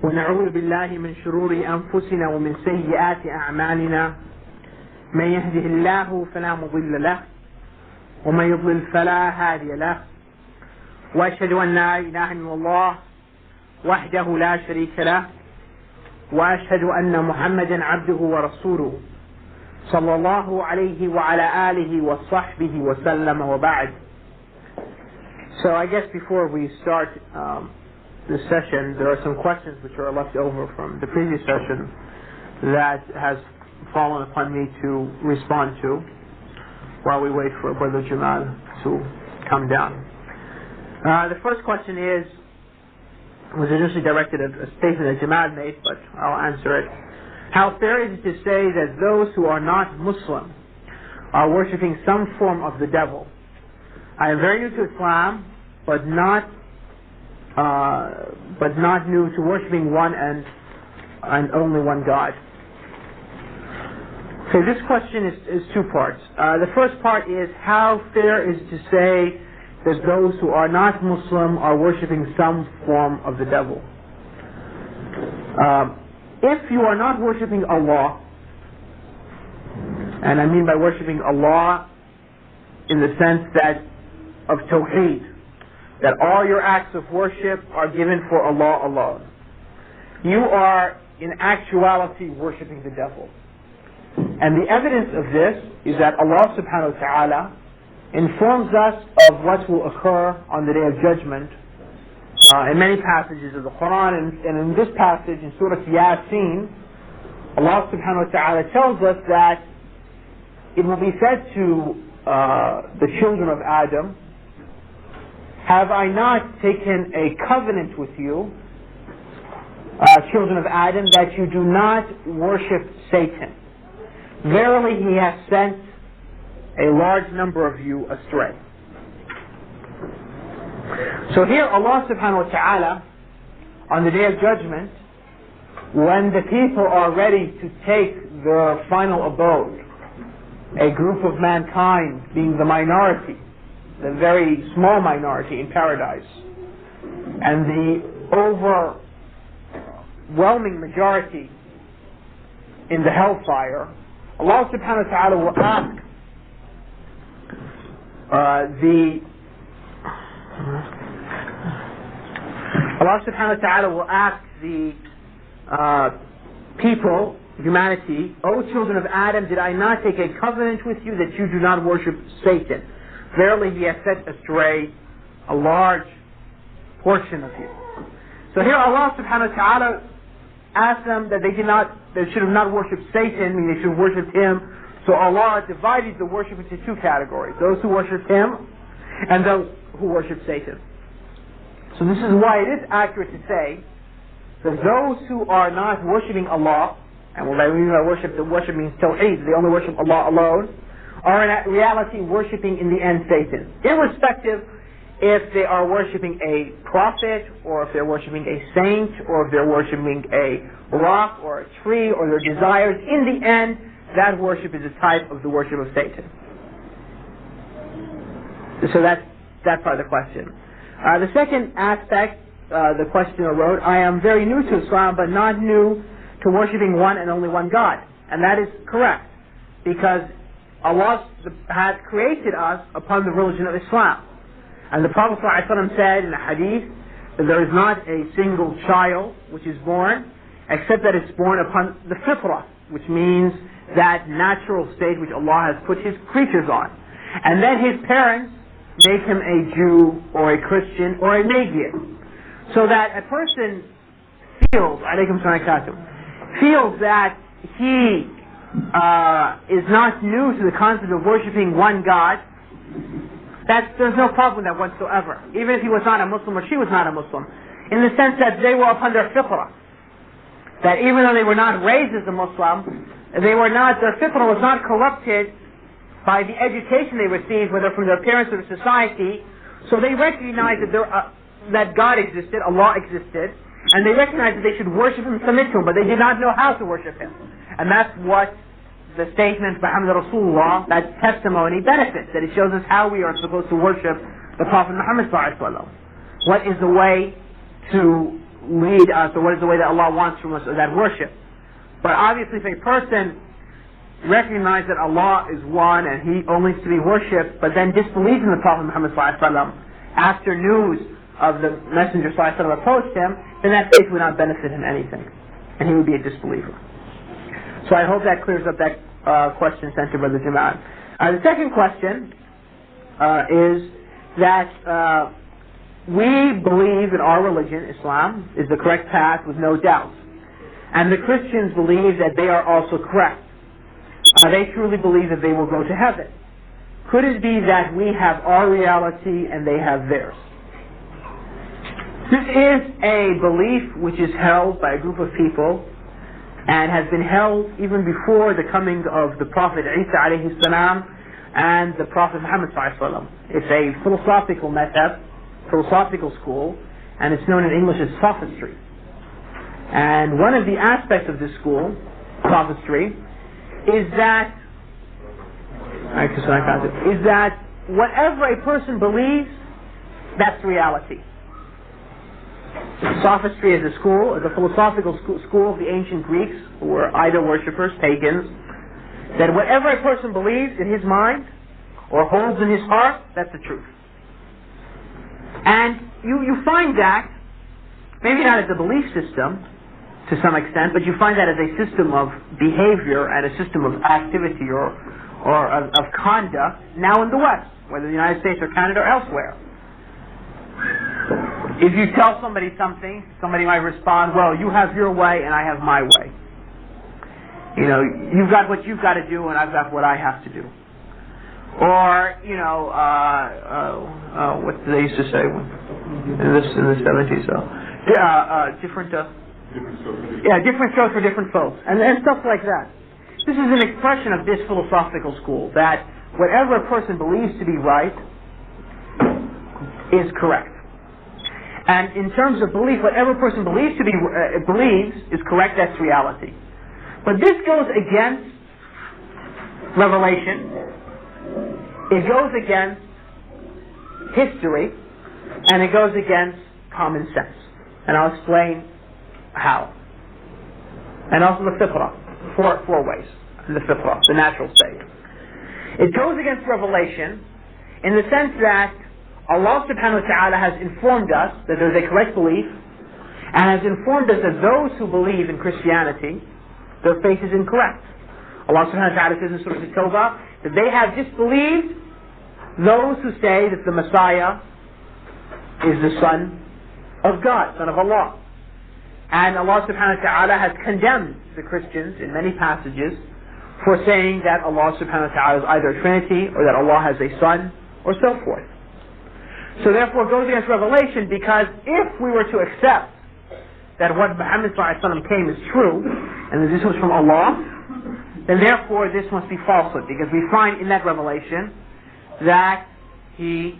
ونعوذ بالله من شرور أنفسنا ومن سيئات أعمالنا من يهده الله فلا مضل له ومن يضلل فلا هادي له وأشهد أن لا إله إلا الله وحده لا شريك له وأشهد أن محمدا عبده ورسوله صلى الله عليه وعلى آله وصحبه وسلم وبعد. So I guess before we start this session, there are some questions which are left over from the previous session that has fallen upon me to respond to while we wait for Brother Jamal to come down. The first question was initially directed at a statement that Jamal made, but I'll answer it. How fair is it to say that those who are not Muslim are worshipping some form of the devil? I am very new to Islam, but not new to worshipping one and only one God. So this question is two parts. The first part is, how fair is it to say that those who are not Muslim are worshipping some form of the devil? If you are not worshipping Allah, and I mean by worshipping Allah in the sense that of Tawheed, that all your acts of worship are given for Allah alone, you are in actuality worshipping the devil. And the evidence of this is that Allah subhanahu wa ta'ala informs us of what will occur on the Day of Judgment in many passages of the Qur'an, and in this passage in Surah Yasin, Allah subhanahu wa ta'ala tells us that it will be said to the children of Adam, have I not taken a covenant with you, children of Adam, that you do not worship Satan? Verily he has sent a large number of you astray. So here Allah subhanahu wa ta'ala, on the Day of Judgment, when the people are ready to take their final abode, a group of mankind being the minority, the very small minority in paradise, and the overwhelming majority in the hellfire, Allah subhanahu wa ta'ala will ask the people, humanity, O children of Adam, did I not take a covenant with you that you do not worship Satan? Verily he has set astray a large portion of you. So here Allah subhanahu wa ta'ala asked them that they should have not worshipped Satan, meaning they should have worshipped him. So Allah divided the worship into two categories: those who worship him and those who worship Satan. So this is why it is accurate to say that those who are not worshipping Allah, and when we mean by worship, the worship means Tawheed, they only worship Allah alone, are in reality worshipping in the end Satan, irrespective if they are worshipping a prophet, or if they're worshipping a saint, or if they're worshipping a rock or a tree or their desires. In the end, that worship is a type of the worship of Satan. So that's part of the question. The second aspect, the questioner wrote, I am very new to Islam, but not new to worshipping one and only one God. And that is correct, because Allah has created us upon the religion of Islam. And the Prophet ﷺ said in a hadith that there is not a single child which is born except that it's born upon the fitrah, which means that natural state which Allah has put His creatures on. And then his parents make him a Jew or a Christian or a Magian. So that a person feels that he is not new to the concept of worshipping one God, there's no problem with that whatsoever. Even if he was not a Muslim or she was not a Muslim, in the sense that they were upon their fitrah. That even though they were not raised as a Muslim, their fitrah was not corrupted by the education they received, whether from their parents or society. So they recognized that God existed, Allah existed, and they recognized that they should worship Him and submit to Him, but they did not know how to worship Him. And that's what the statement Muhammad Rasulullah, that testimony, benefits, that it shows us how we are supposed to worship the Prophet Muhammad sallallahu alaihi wasallam. What is the way to lead us, or what is the way that Allah wants from us, or that worship. But obviously if a person recognizes that Allah is one and He only is to be worshipped, but then disbelieves in the Prophet Muhammad ﷺ after news of the Messenger ﷺ approached him, then that faith would not benefit him anything, and he would be a disbeliever. So I hope that clears up that question sent to Brother Jamal. The second question is that we believe in our religion, Islam, is the correct path with no doubt. And the Christians believe that they are also correct. They truly believe that they will go to heaven. Could it be that we have our reality and they have theirs? This is a belief which is held by a group of people and has been held even before the coming of the Prophet Isa alayhi salam and the Prophet Muhammad sallallahu alaihi wasallam. It's a philosophical method, philosophical school, and it's known in English as sophistry. And one of the aspects of this school, sophistry, is that whatever a person believes, that's reality. Sophistry is a school, is a philosophical school of the ancient Greeks, who were idol worshippers, pagans, that whatever a person believes in his mind or holds in his heart, that's the truth. And you find that, maybe not as a belief system to some extent, but you find that as a system of behavior and a system of activity or of conduct now in the West, whether the United States or Canada or elsewhere. If you tell somebody something, somebody might respond, well, you have your way and I have my way. You know, you've got what you've got to do and I've got what I have to do. Or, you know, what did they used to say in the 70s? Different strokes for different folks. And stuff like that. This is an expression of this philosophical school, that whatever a person believes to be right is correct. And in terms of belief, whatever a person believes is correct, that's reality. But this goes against revelation. It goes against history, and it goes against common sense. And I'll explain how. And also the fitrah, four ways. The fitrah, the natural state. It goes against revelation in the sense that Allah subhanahu wa ta'ala has informed us that there is a correct belief, and has informed us that those who believe in Christianity, their faith is incorrect. Allah subhanahu wa ta'ala says in Surah At-Tawbah that they have disbelieved those who say that the Messiah is the Son of God, Son of Allah. And Allah subhanahu wa ta'ala has condemned the Christians in many passages for saying that Allah subhanahu wa ta'ala is either a Trinity or that Allah has a Son or so forth. So therefore it goes against revelation, because if we were to accept that what Muhammad sallallahu alaihi wasallam came is true, and that this was from Allah, then therefore this must be falsehood, because we find in that revelation that the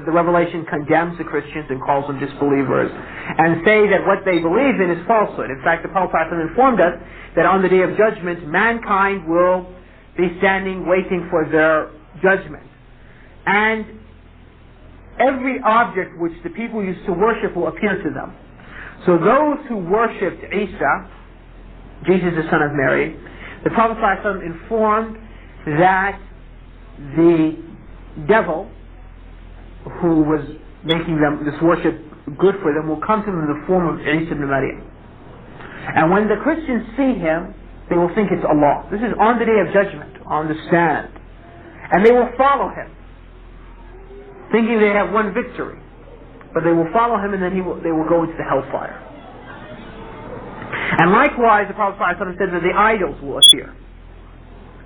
revelation condemns the Christians and calls them disbelievers, and say that what they believe in is falsehood. In fact, the Prophet ﷺ informed us that on the Day of Judgment, mankind will be standing waiting for their judgment. And every object which the people used to worship will appear to them. So those who worshipped Isa, Jesus the son of Mary, the Prophet ﷺ informed that the devil, who was making them this worship good for them, will come to them in the form of Isa ibn Maryam. And when the Christians see him, they will think it's Allah. This is on the Day of Judgment, on the stand. And they will follow him, thinking they have won victory. But they will follow him, and then they will go into the hellfire. And likewise, the Prophet ﷺ said that the idols will appear.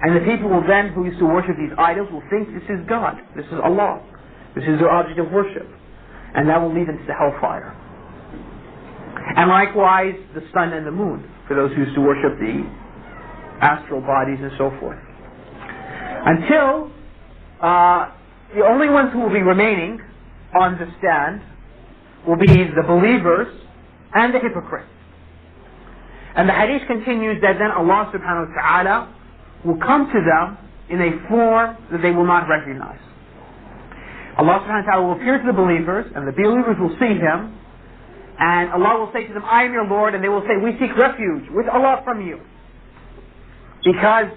And the people will then, who used to worship these idols, will think this is God, this is Allah, this is their object of worship. And that will lead them to the hellfire. And likewise, the sun and the moon, for those who used to worship the astral bodies and so forth. Until the only ones who will be remaining on the stand will be the believers and the hypocrites. And the hadith continues that then Allah subhanahu wa ta'ala will come to them in a form that they will not recognize. Allah subhanahu wa ta'ala will appear to the believers, and the believers will see him, And Allah will say to them, I am your Lord, and they will say, we seek refuge with Allah from you. Because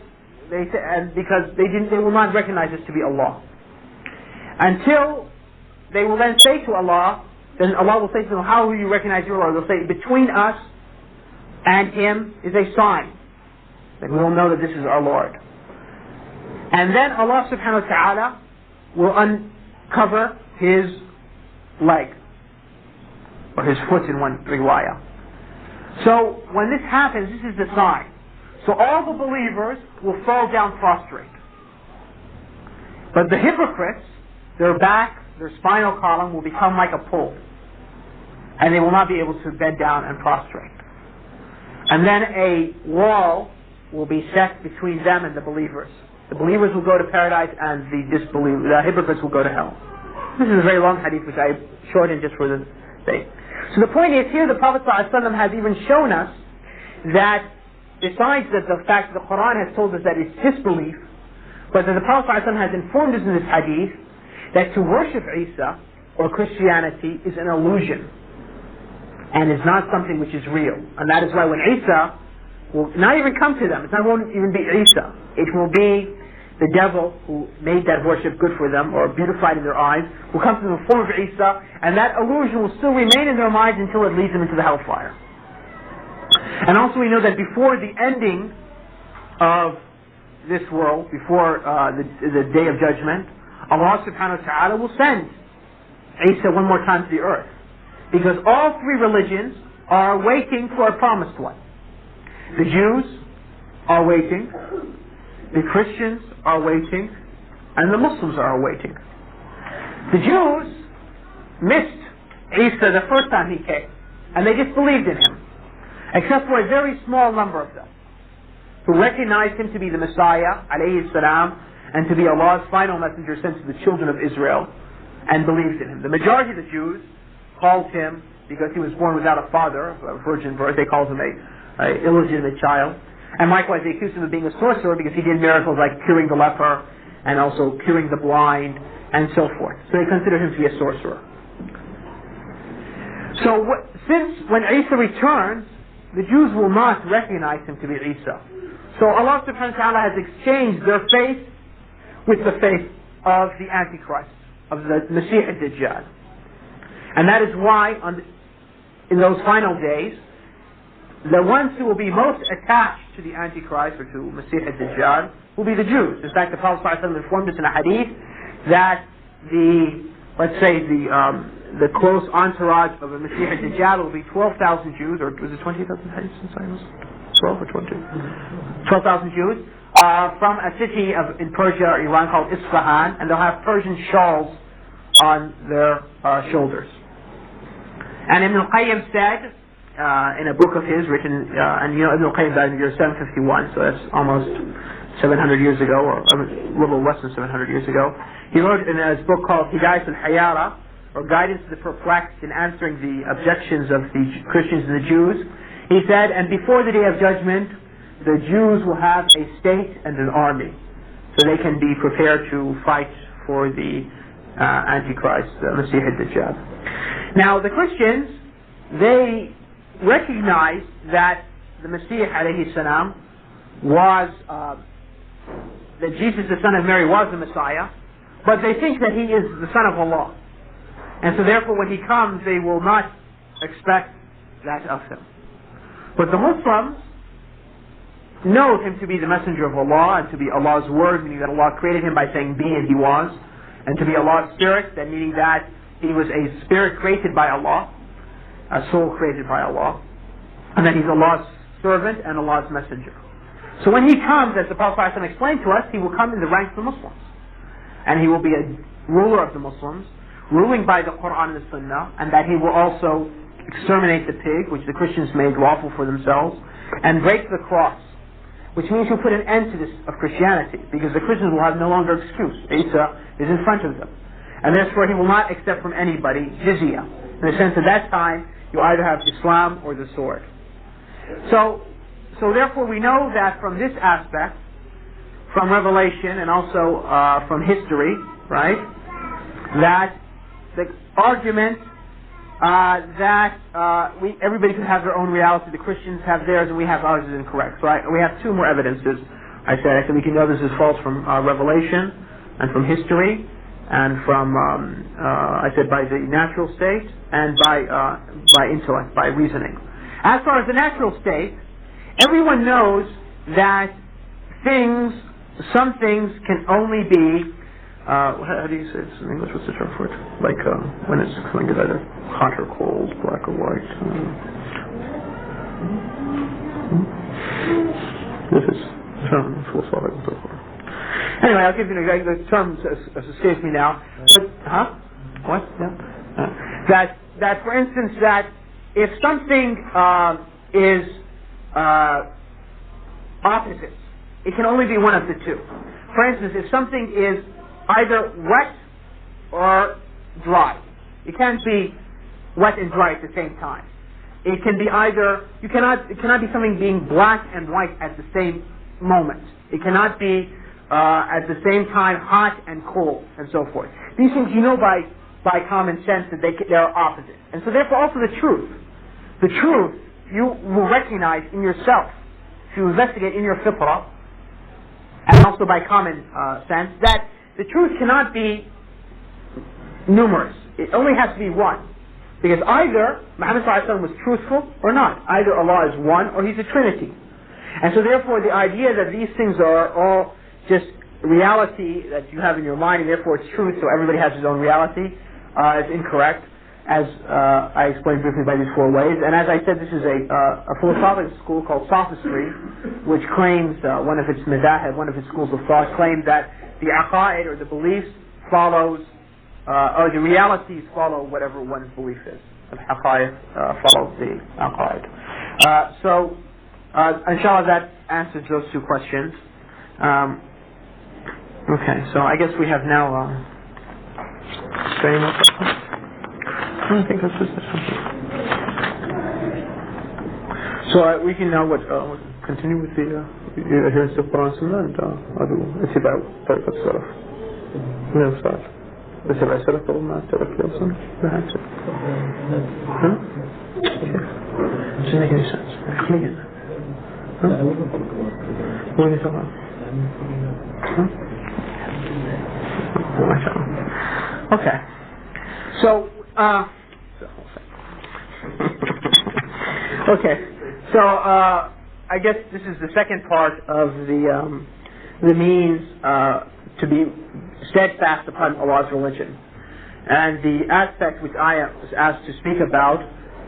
they will not recognize this to be Allah. Until they will then say to Allah, then Allah will say to them, how will you recognize your Lord? They'll say, between us and Him is a sign that we will know that this is our Lord. And then Allah subhanahu wa ta'ala will uncover His leg, or His foot in one riwayah. So when this happens, this is the sign. So all the believers will fall down prostrate. But the hypocrites, their back, their spinal column will become like a pole. And they will not be able to bend down and prostrate. And then a wall will be set between them and the believers. The believers will go to paradise and the hypocrites will go to hell. This is a very long hadith which I shortened just for the sake. So the point is here the Prophet ﷺ has even shown us that besides that the fact that the Qur'an has told us that it's disbelief, but that the Prophet ﷺ has informed us in this hadith that to worship Isa or Christianity is an illusion and is not something which is real. And that is why when Isa will not even come to them, it won't even be Isa. It will be the devil who made that worship good for them or beautified in their eyes, will come to them in the form of Isa, and that illusion will still remain in their minds until it leads them into the hellfire. And also we know that before the ending of this world, before the day of judgment, Allah subhanahu wa ta'ala will send Isa one more time to the earth. Because all three religions are waiting for a promised one. The Jews are waiting, the Christians are waiting, and the Muslims are waiting. The Jews missed Isa the first time he came, and they disbelieved in him, except for a very small number of them, who recognized him to be the Messiah, alayhi salam, and to be Allah's final messenger sent to the children of Israel, and believed in him. The majority of the Jews called him, because he was born without a father, a virgin birth, they called him a illegitimate child. And likewise they accused him of being a sorcerer because he did miracles like curing the leper and also curing the blind and so forth. So they considered him to be a sorcerer. So since when Isa returns, the Jews will not recognize him to be Isa. So Allah subhanahu wa ta'ala has exchanged their faith with the faith of the Antichrist, of the Masih ad-Dajjal. And that is why in those final days, the ones who will be most attached to the Antichrist or to Masih ad-Dajjal will be the Jews. In fact, the Prophet ﷺ informed us in a hadith that the close entourage of a Masih ad-Dajjal will be 12,000 Jews, or was it 20,000 hadiths? Sorry, was it 12 or 20? 12,000 Jews from a city in Persia or Iran called Isfahan, and they'll have Persian shawls on their shoulders. And Ibn al-Qayyim said, in a book of his written, and you know Ibn al-Qayyim died in the year 751, so that's almost 700 years ago, or a little less than 700 years ago. He wrote in his book called Hidayat al-Hayara, or Guidance to the Perplexed, in answering the objections of the Christians and the Jews. He said, and before the day of judgment, the Jews will have a state and an army, so they can be prepared to fight for the Antichrist, Masih ad-Dajjal. Now the Christians, they recognize that the Masih alayhi salam was, that Jesus the son of Mary was the Messiah, but they think that he is the son of Allah. And so therefore when he comes, they will not expect that of him. But the Muslims know him to be the messenger of Allah and to be Allah's word, meaning that Allah created him by saying be and he was, and to be Allah's spirit, that meaning that he was a spirit created by Allah, a soul created by Allah, and that he's Allah's servant and Allah's messenger. So when he comes, as the Prophet ﷺ explained to us, he will come in the ranks of the Muslims, and he will be a ruler of the Muslims, ruling by the Qur'an and the Sunnah, and that he will also exterminate the pig, which the Christians made lawful for themselves, and break the cross, which means he'll put an end to this of Christianity, because the Christians will have no longer excuse. Isa is in front of them, and therefore he will not accept from anybody jizya. In the sense at that time, you either have Islam or the sword. So therefore we know that from this aspect, from Revelation and also from history, right, that the argument that everybody can have their own reality. The Christians have theirs and we have ours is incorrect. So we have two more evidences. I said we can know this is false from revelation and from history and from I said by the natural state and by intellect, by reasoning. As far as the natural state, everyone knows that some things can only be how do you say this in English? What's the term for it? Like when it's something is either hot or cold, black or white. This is philosophical so far. Anyway, I'll give you the term escapes me now. But, what? Yeah. That for instance, that if something is opposites, it can only be one of the two. For instance, if something is either wet or dry, it can't be wet and dry at the same time. It can be either, it cannot be something being black and white at the same moment. It cannot be at the same time hot and cold and so forth. These things you know by common sense that they're opposite. And so therefore also the truth you will recognize in yourself if you investigate in your fitrah and also by common sense that the truth cannot be numerous. It only has to be one. Because either Muhammad ﷺ was truthful or not. Either Allah is one or He's a Trinity. And so therefore the idea that these things are all just reality that you have in your mind and therefore it's truth, so everybody has his own reality, is incorrect, as I explained briefly by these four ways. And as I said, this is a philosophical school called sophistry, which claims, one of its madahib, one of its schools of thought, claims that the aqaid or the beliefs follows or the realities follow whatever one's belief is. The haqa'iq follows the aqaid. So, inshallah, that answers those two questions. Okay, so I guess we have now. Any more questions? I think that's just something. So we can now continue with the adherence to Qur'an and Sunnah and اتباع طريقة السلف. من المستعد. اتباع السلف قبل ما السلف يوصل لها السلف. Doesn't make any sense. خلينا. وين يسمع؟ ما شاء الله. Okay. So. Okay. So I guess this is the second part of the means to be steadfast upon Allah's religion. And the aspect which I was asked to speak about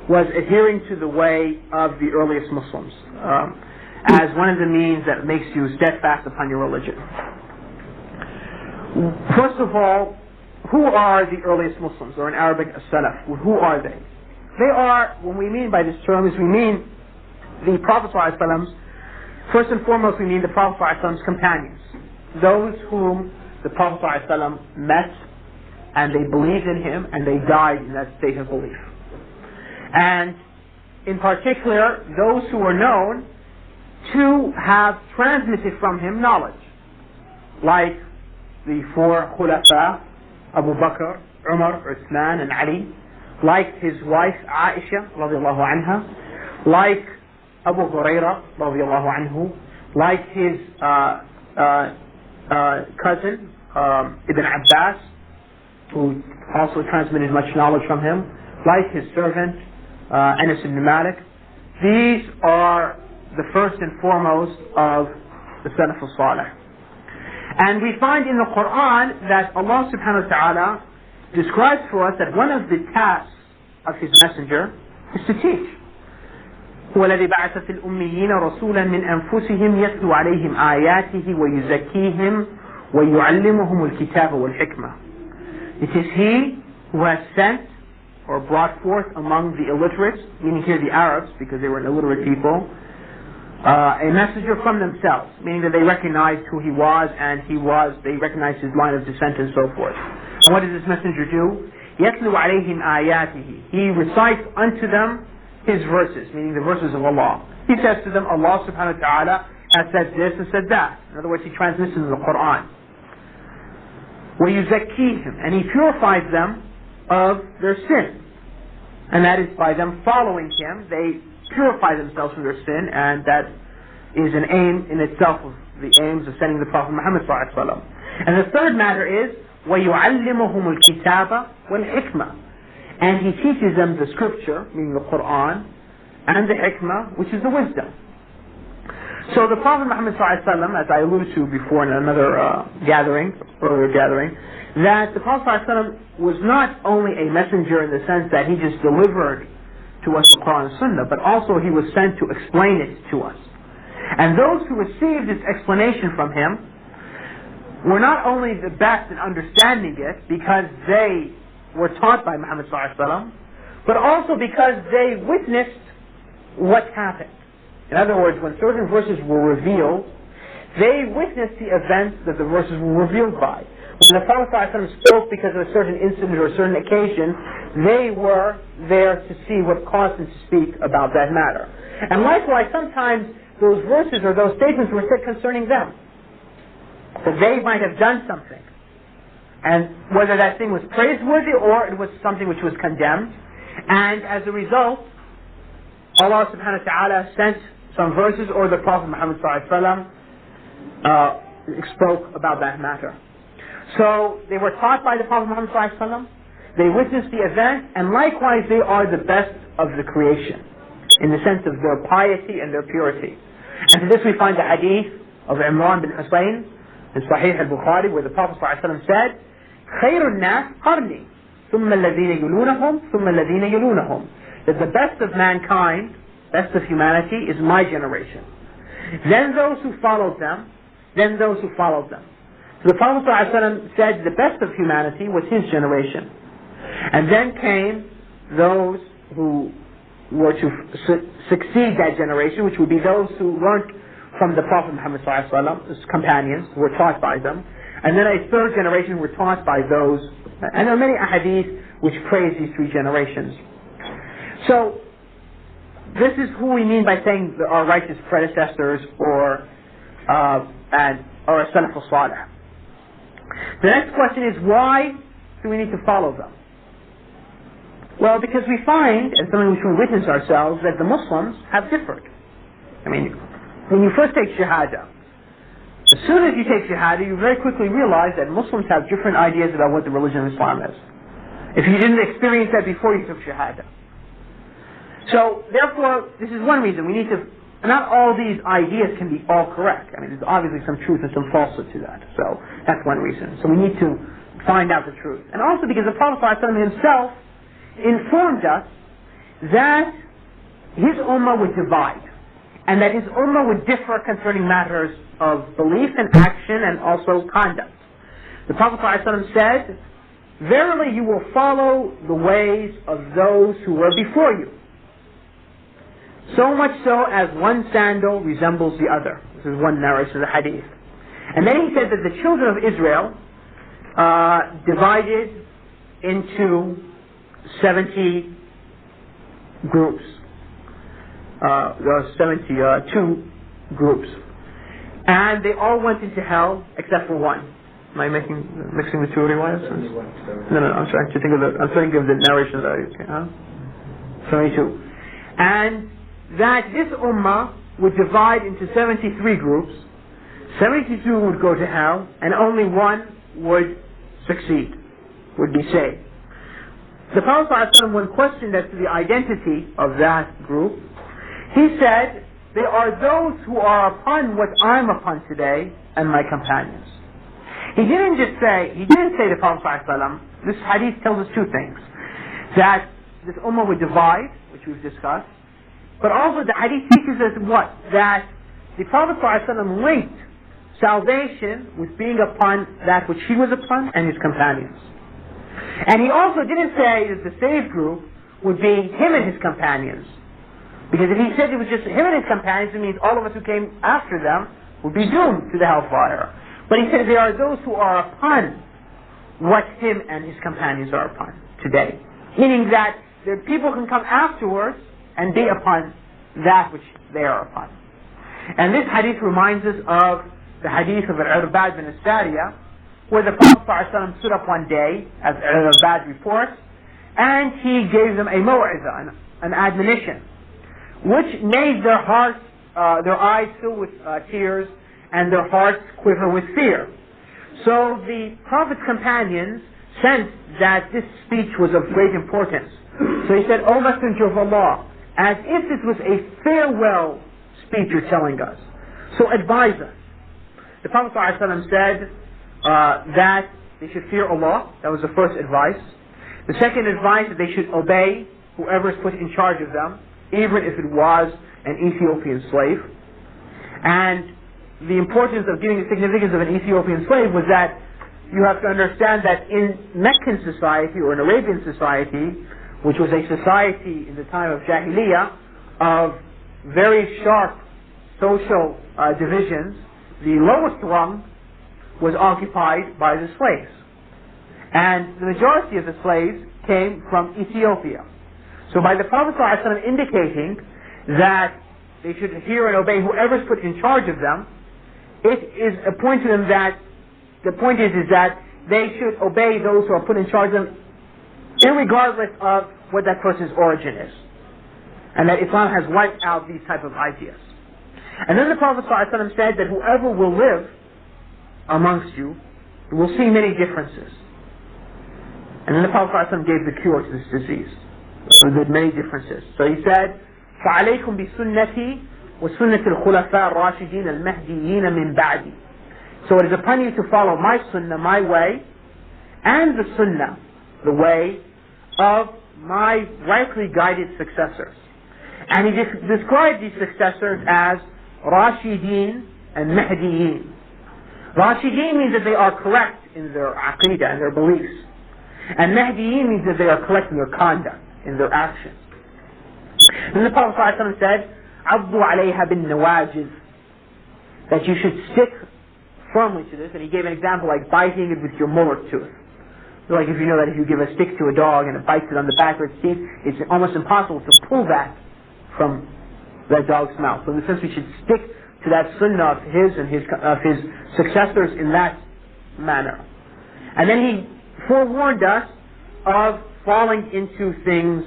was adhering to the way of the earliest Muslims as one of the means that makes you steadfast upon your religion. First of all, who are the earliest Muslims, or in Arabic, as-Salaf? Who are they? They are, when we mean by this term, is we mean the Prophet ﷺ. First and foremost, we mean the Prophet ﷺ's companions, those whom the Prophet ﷺ met, and they believed in him, and they died in that state of belief. And in particular, those who were known to have transmitted from him knowledge, like the four Khulafa, Abu Bakr, Umar, Uthman, and Ali, like his wife Aisha radiallahu anha, like Abu Huraira radiallahu anhu, like his cousin Ibn Abbas, who also transmitted much knowledge from him, like his servant Anas ibn Malik. These are the first and foremost of the Salaf al-Salih. And we find in the Qur'an that Allah subhanahu wa ta'ala describes for us that one of the tasks of His messenger is to teach. هو الذي بعث في الأميين رسولا من أنفسهم يتلو عليهم آياته ويزكيهم ويعلمهم الكتاب والحكمة. It is He who has sent or brought forth among the illiterates, meaning here the Arabs, because they were an illiterate people, a messenger from themselves, meaning that they recognized who he was, and they recognized his line of descent and so forth. And what does this messenger do? يَتْلُو عَلَيْهِمْ آيَاتِهِ. He recites unto them his verses, meaning the verses of Allah. He says to them, Allah subhanahu wa ta'ala has said this and said that. In other words, he transmits in the Qur'an. وَيُزَكِّيهِمْ. And he purifies them of their sin. and that is by them following him, they purify themselves from their sin, and that is an aim in itself of the aims of sending the Prophet Muhammad ﷺ. And the third matter is وَيُعَلِّمُهُمُ الْكِتَابَ وَالْحِكْمَةِ, and he teaches them the scripture, meaning the Qur'an, and the hikmah, which is the wisdom. So the Prophet Muhammad ﷺ, as I alluded to before in another earlier gathering, that the Prophet ﷺ was not only a messenger in the sense that he just delivered to us the Qur'an and Sunnah, but also he was sent to explain it to us. And those who received this explanation from him were not only the best in understanding it because they were taught by Muhammad ﷺ, but also because they witnessed what happened. In other words, when certain verses were revealed, they witnessed the events that the verses were revealed by. When the Prophet ﷺ spoke because of a certain incident or a certain occasion, they were there to see what caused him to speak about that matter. And likewise, sometimes those verses or those statements were said concerning them, that they might have done something, and whether that thing was praiseworthy or it was something which was condemned. And as a result, Allah subhanahu wa ta'ala sent some verses, or the Prophet Muhammad ﷺ spoke about that matter. So they were taught by the Prophet Muhammad ﷺ, they witnessed the event, and likewise they are the best of the creation in the sense of their piety and their purity. And to this we find the hadith of Imran bin Husayn in Sahih al-Bukhari, where the Prophet ﷺ said, خَيْرُ النَّاسِ قَرْنِي ثُمَّ الَّذِينَ يُلُونَهُمْ ثُمَّ الَّذِينَ يُلُونَهُمْ, that the best of mankind, best of humanity, is my generation. Then those who followed them, then those who followed them. So the Prophet ﷺ said the best of humanity was his generation. And then came those who were to succeed that generation, which would be those who learned from the Prophet Muhammad ﷺ, his companions, who were taught by them. And then a third generation were taught by those. And there are many ahadith which praise these three generations. So, this is who we mean by saying our righteous predecessors or a Salaf al-Salih. The next question is, why do we need to follow them? Well, because we find, and something which we witness ourselves, that the Muslims have differed. I mean, when you first take Shahada, as soon as you take Shahada, you very quickly realize that Muslims have different ideas about what the religion of Islam is. If you didn't experience that before you took Shahada. So, therefore, this is one reason. We need to, not all these ideas can be all correct. I mean, there's obviously some truth and some falsehood to that. So, that's one reason. So we need to find out the truth. And also because the Prophet ﷺ himself informed us that his ummah would divide, and that his ummah would differ concerning matters of belief and action and also conduct. The Prophet ﷺ said, verily you will follow the ways of those who were before you, so much so as one sandal resembles the other. This is one narration of the hadith. And then he said that the children of Israel divided into 70 groups. There are 72 groups. And they all went into hell except for one. Am I mixing the two riwayas? No, I'm trying to think of the narration that 72. And that this ummah would divide into 73 groups, 72 would go to hell, and only one would succeed, would be saved. The Prophet ﷺ, when questioned as to the identity of that group, he said, they are those who are upon what I'm upon today and my companions. He didn't say to the Prophet ﷺ, this hadith tells us two things, that this ummah would divide, which we've discussed, but also the hadith teaches us what? That the Prophet ﷺ linked salvation with being upon that which he was upon and his companions. And he also didn't say that the saved group would be him and his companions. Because if he said it was just him and his companions, it means all of us who came after them would be doomed to the hellfire. But he said there are those who are upon what him and his companions are upon today. Meaning that the people can come afterwards and be upon that which they are upon. And this hadith reminds us of the hadith of Al-Irbad bin Sariya, where the Prophet ﷺ stood up one day, as Al-Irbad reports, and he gave them a maw'izah, an admonition, which made their hearts, their eyes fill with tears, and their hearts quiver with fear. So the Prophet's companions sensed that this speech was of great importance. So he said, "O Messenger of Allah, as if this was a farewell speech you're telling us, so advise us." The Prophet ﷺ said that they should fear Allah. That was the first advice. The second advice, that they should obey whoever is put in charge of them, even if it was an Ethiopian slave. And the importance of giving the significance of an Ethiopian slave was that you have to understand that in Meccan society or in Arabian society, which was a society in the time of Jahiliyyah of very sharp social divisions, the lowest rung was occupied by the slaves. And the majority of the slaves came from Ethiopia. So by the Prophet ﷺ indicating that they should hear and obey whoever is put in charge of them, it is a point to them that the point is that they should obey those who are put in charge of them, irregardless of what that person's origin is, and that Islam has wiped out these type of ideas. And then the Prophet ﷺ said that whoever will live amongst you will see many differences. And then the Prophet ﷺ gave the cure to this disease. So there are many differences. So he said, فَعَلَيْكُمْ بِسُنَّتِي وَسُنَّةِ الْخُلَفَاءِ الرَّاشِدِينَ الْمَهْدِيِّينَ مِنْ بَعْدِي. So it is upon you to follow my sunnah, my way, and the sunnah, the way of my rightly guided successors. And he described these successors as Rashideen and Mahdiyin. Rashideen means that they are correct in their aqidah and their beliefs. And Mahdiyin means that they are correct in their conduct, in their actions. And the Prophet ﷺ said, عَضُّ عَلَيْهَا بِالنَّوَاجِذ, that you should stick firmly to this. And he gave an example like biting it with your molar tooth. Like if you know that if you give a stick to a dog and it bites it on the back of its teeth, it's almost impossible to pull that from that dog's mouth. So in the sense we should stick to that sunnah of his and of his successors in that manner. And then he forewarned us of falling into things,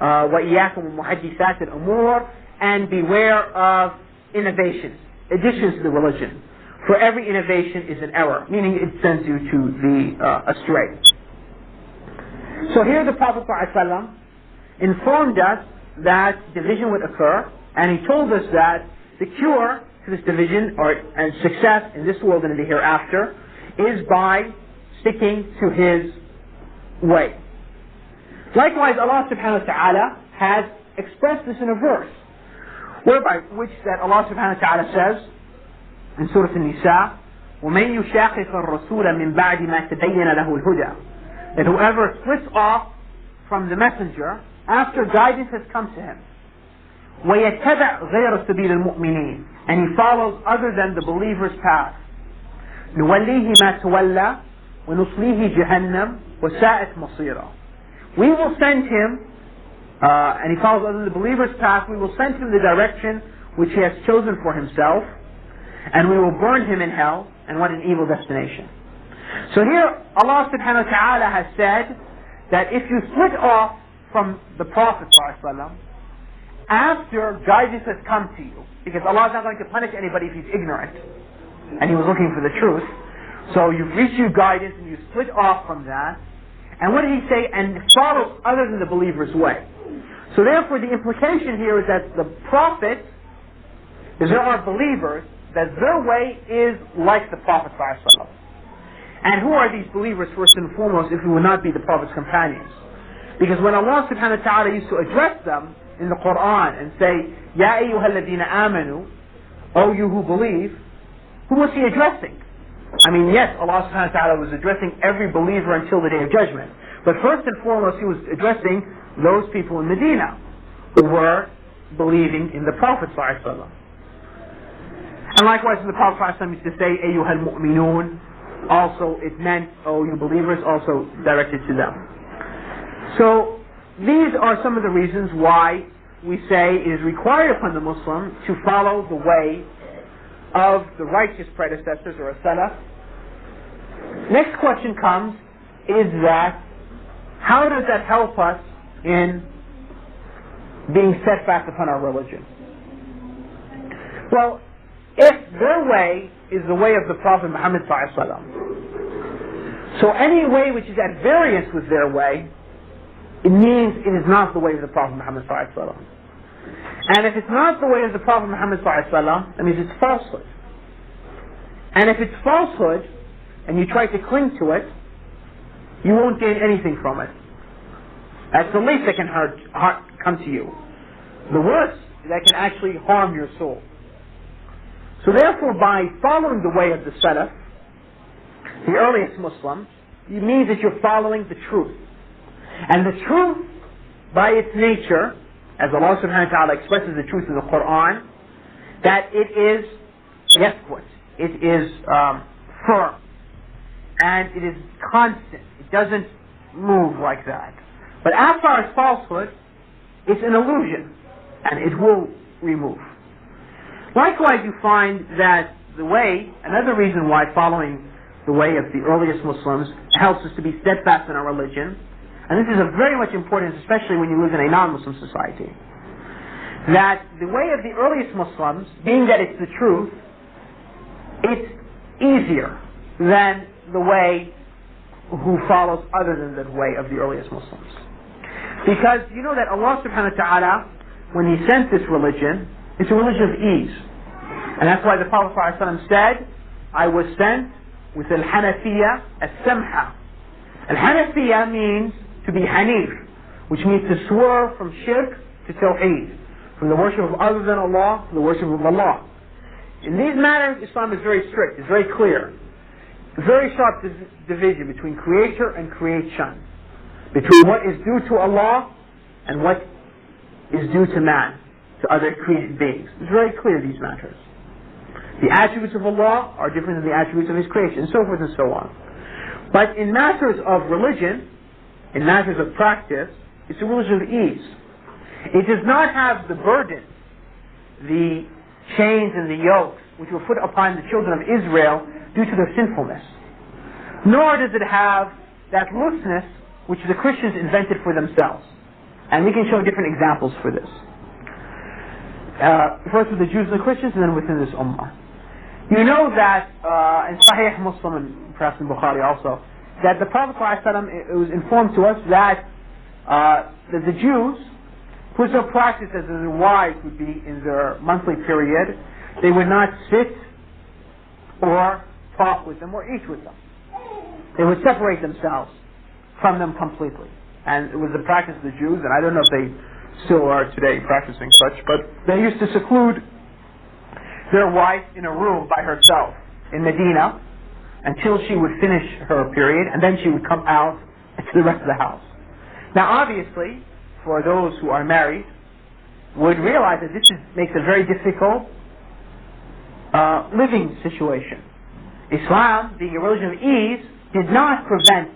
وَإِيَّاكُمْ وَمُحَدِّثَاتِ الْأُمُورِ, and beware of innovations, additions to the religion. For every innovation is an error, meaning it sends you to the astray. So here the Prophet ﷺ informed us that division would occur, and he told us that the cure to this division and success in this world and in the hereafter is by sticking to his way. Likewise, Allah subhanahu wa ta'ala has expressed this in a verse, whereby which that Allah subhanahu wa ta'ala says in Surah An-Nisa, وَمَنْ يُشَاقِقَ الرَّسُولَ مِنْ بَعْدِ مَا تَبَيَّنَ لَهُ الْهُدَى, that whoever splits off from the messenger after guidance has come to him, وَيَتَّبَعْ غَيْرَ سَبِيلِ الْمُؤْمِنِينَ, and he follows other than the believer's path, نُوَلِّيهِ مَا تَوَلَّى وَنُصْلِيهِ جَهَنَّمْ وَسَاءَتْ مَصِيرًا. We will send him, and he follows other than the believer's path, we will send him the direction which he has chosen for himself, and we will burn him in hell, and what an evil destination. So here Allah subhanahu wa ta'ala has said that if you split off from the Prophet ﷺ after guidance has come to you, because Allah is not going to punish anybody if he's ignorant and he was looking for the truth, so you've received guidance and you split off from that, and what did he say? And follow other than the believer's way. So therefore the implication here is that the Prophet, if there are believers, that their way is like the Prophet ﷺ. And who are these believers first and foremost if we would not be the Prophet's companions? Because when Allah subhanahu wa ta'ala used to address them in the Qur'an and say, Ya ayyuha alladhina amanu, O you who believe, who was he addressing? I mean, yes, Allah subhanahu wa ta'ala was addressing every believer until the day of judgment. But first and foremost, he was addressing those people in Medina who were believing in the Prophet ﷺ. And likewise, when the Prophet ﷺ used to say, Ayyuhal mu'minun, also it meant, oh you believers, also directed to them. So, these are some of the reasons why we say it is required upon the Muslim to follow the way of the righteous predecessors or a salaf. Next question comes, is that how does that help us in being steadfast upon our religion? Well, if their way is the way of the Prophet Muhammad ﷺ, so any way which is at variance with their way, it means it is not the way of the Prophet Muhammad ﷺ. And if it's not the way of the Prophet Muhammad ﷺ, that means it's falsehood. And if it's falsehood, and you try to cling to it, you won't gain anything from it. That's the least that can come to you. The worst, that can actually harm your soul. So therefore, by following the way of the Salaf, the earliest Muslims, it means that you're following the truth. And the truth, by its nature, as Allah subhanahu wa ta'ala expresses the truth in the Qur'an, that it is yathbut, it is firm, and it is constant. It doesn't move like that. But as far as falsehood, it's an illusion, and it will remove. Likewise, you find that the way, another reason why following the way of the earliest Muslims helps us to be steadfast in our religion, and this is very much important, especially when you live in a non-Muslim society, that the way of the earliest Muslims, being that it's the truth, it's easier than the way who follows other than the way of the earliest Muslims. Because you know that Allah subhanahu wa ta'ala, when He sent this religion, it's a religion of ease. And that's why the Prophet ﷺ said, I was sent with al-Hanafiya as-Samha. Al-Hanafiya means to be Hanif, which means to swerve from shirk to tawheed, from the worship of other than Allah to the worship of Allah. In these matters, Islam is very strict, it's very clear. Very sharp division between creator and creation, between what is due to Allah and what is due to man, to other created beings. It's very clear, these matters. The attributes of Allah are different than the attributes of His creation, and so forth and so on. But in matters of religion, in matters of practice, it's a religion of ease. It does not have the burden, the chains and the yokes which were put upon the children of Israel due to their sinfulness. Nor does it have that looseness which the Christians invented for themselves. And we can show different examples for this. First with the Jews and the Christians, and then within this Ummah. You know that in Sahih Muslim, and perhaps in Bukhari also, that the Prophet ﷺ, it was informed to us that the Jews, whose their practice as their wives would be in their monthly period, they would not sit or talk with them or eat with them. They would separate themselves from them completely. And it was the practice of the Jews, and I don't know if they still are today practicing such, but they used to seclude their wife in a room by herself in Medina until she would finish her period, and then she would come out to the rest of the house. Now obviously, for those who are married, would realize that this makes a very difficult living situation. Islam, being a religion of ease, did not prevent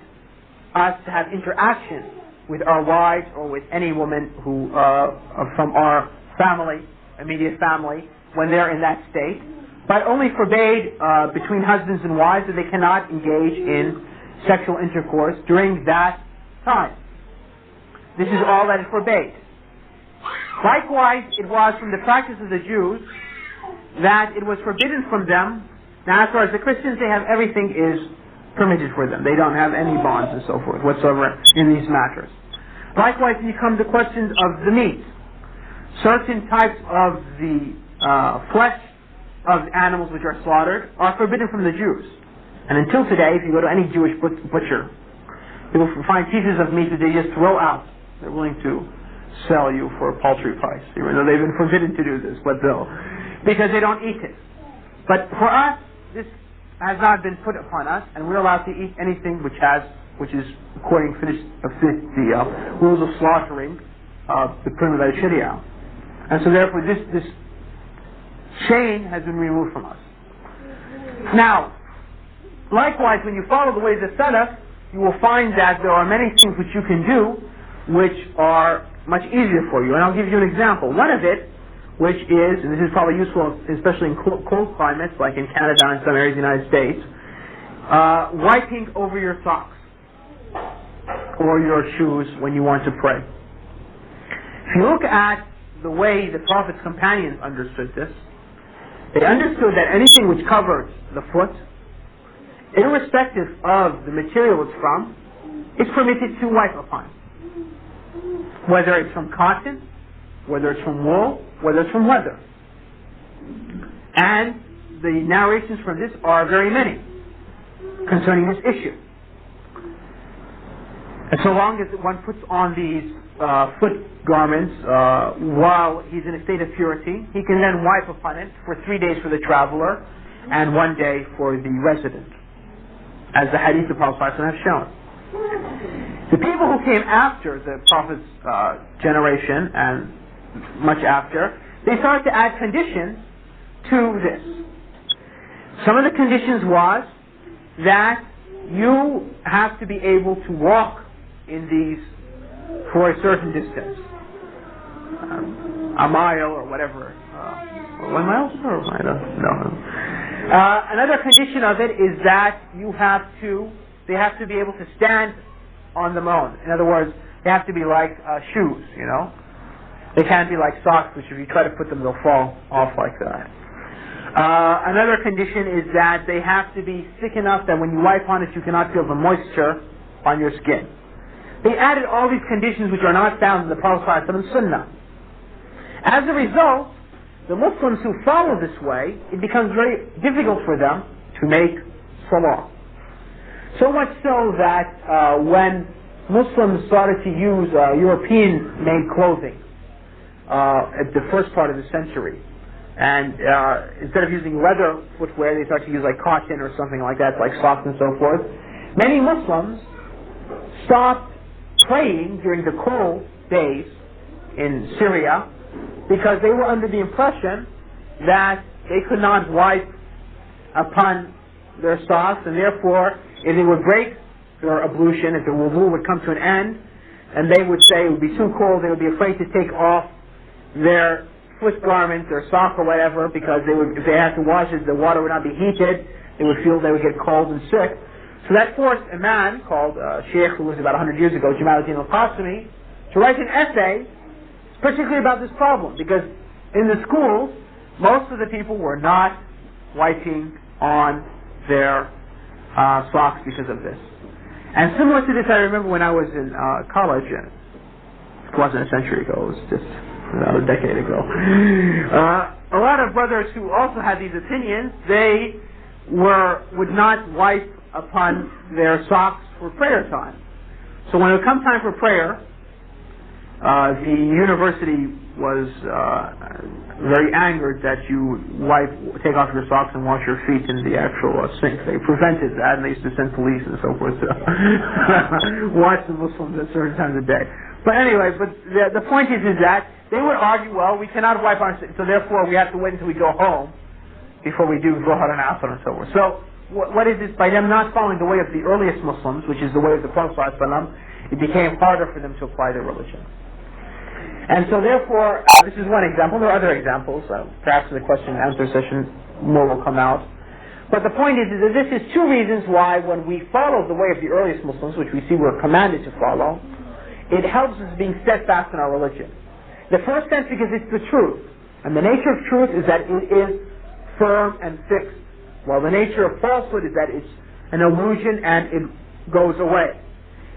us to have interaction with our wives or with any woman who from our family, immediate family, when they're in that state, but only forbade between husbands and wives that they cannot engage in sexual intercourse during that time. This is all that it forbade. Likewise, it was from the practice of the Jews that it was forbidden from them. Now, as far as the Christians, they have everything is permitted for them. They don't have any bonds and so forth whatsoever in these matters. Likewise, when you come to questions of the meat, certain types of the flesh of animals which are slaughtered are forbidden from the Jews. And until today, if you go to any Jewish butcher, you will find pieces of meat that they just throw out. They're willing to sell you for a paltry price, even though they've been forbidden to do this, but they'll, because they don't eat it. But for us, this has not been put upon us, and we're allowed to eat anything which is according to the rules of slaughtering, the primitive Sharia. And so therefore this chain has been removed from us. Now, likewise, when you follow the way of the Salaf, you will find that there are many things which you can do which are much easier for you. And I'll give you an example. One of it, which is, and this is probably useful especially in cold climates like in Canada and some areas of the United States, wiping over your socks. or your shoes when you want to pray. If you look at the way the Prophet's companions understood this, they understood that anything which covers the foot, irrespective of the material it's from, is permitted to wipe upon. Whether it's from cotton, whether it's from wool, whether it's from leather. And the narrations from this are very many concerning this issue. And so long as one puts on these foot garments while he's in a state of purity, he can then wipe upon it for 3 days for the traveler and 1 day for the resident, as the hadith of Prophet ﷺ have shown. The people who came after the Prophet's generation and much after, they started to add conditions to this. Some of the conditions was that you have to be able to walk in these for a certain distance, a mile or whatever, 1 mile or I don't know. Another condition of it is that they have to be able to stand on their own. In other words, they have to be like shoes, you know. They can't be like socks, which if you try to put them, they'll fall off like that. Another condition is that they have to be thick enough that when you wipe on it, you cannot feel the moisture on your skin. They added all these conditions which are not found in the Prophet ﷺ Sunnah. As a result, the Muslims who follow this way, it becomes very difficult for them to make salah. So much so that when Muslims started to use European-made clothing at the first part of the century, and instead of using leather footwear, they started to use like cotton or something like that, like socks and so forth, many Muslims stopped praying during the cold days in Syria because they were under the impression that they could not wipe upon their socks, and therefore if they would break their ablution, if the wudu would come to an end, and they would say it would be too cold, they would be afraid to take off their foot garment, their sock or whatever, because if they had to wash it, the water would not be heated, they would feel they would get cold and sick. So that forced a man called Sheikh, who was about 100 years ago, Jamal Zarabozo, to write an essay particularly about this problem, because in the schools, most of the people were not wiping on their socks because of this. And similar to this, I remember when I was in college, and it wasn't a century ago, it was just about a decade ago. A lot of brothers who also had these opinions, they would not wipe upon their socks for prayer time. So when it would come time for prayer, the university was very angered that you take off your socks and wash your feet in the actual sink. They prevented that, and they used to send police and so forth to watch the Muslims at certain times of the day. But anyway, the point is that they would argue, well, we cannot wipe our socks, so therefore we have to wait until we go home before we do Zuhr and Asr and so forth. So what is this? By them not following the way of the earliest Muslims, which is the way of the Prophet ﷺ, it became harder for them to apply their religion. And so therefore, this is one example. There are other examples. Perhaps in the question and answer session more will come out. But the point is that this is two reasons why when we follow the way of the earliest Muslims, which we see we're commanded to follow, it helps us being steadfast in our religion. The first sense, because it's the truth. And the nature of truth is that it is firm and fixed, while the nature of falsehood is that it's an illusion and it goes away.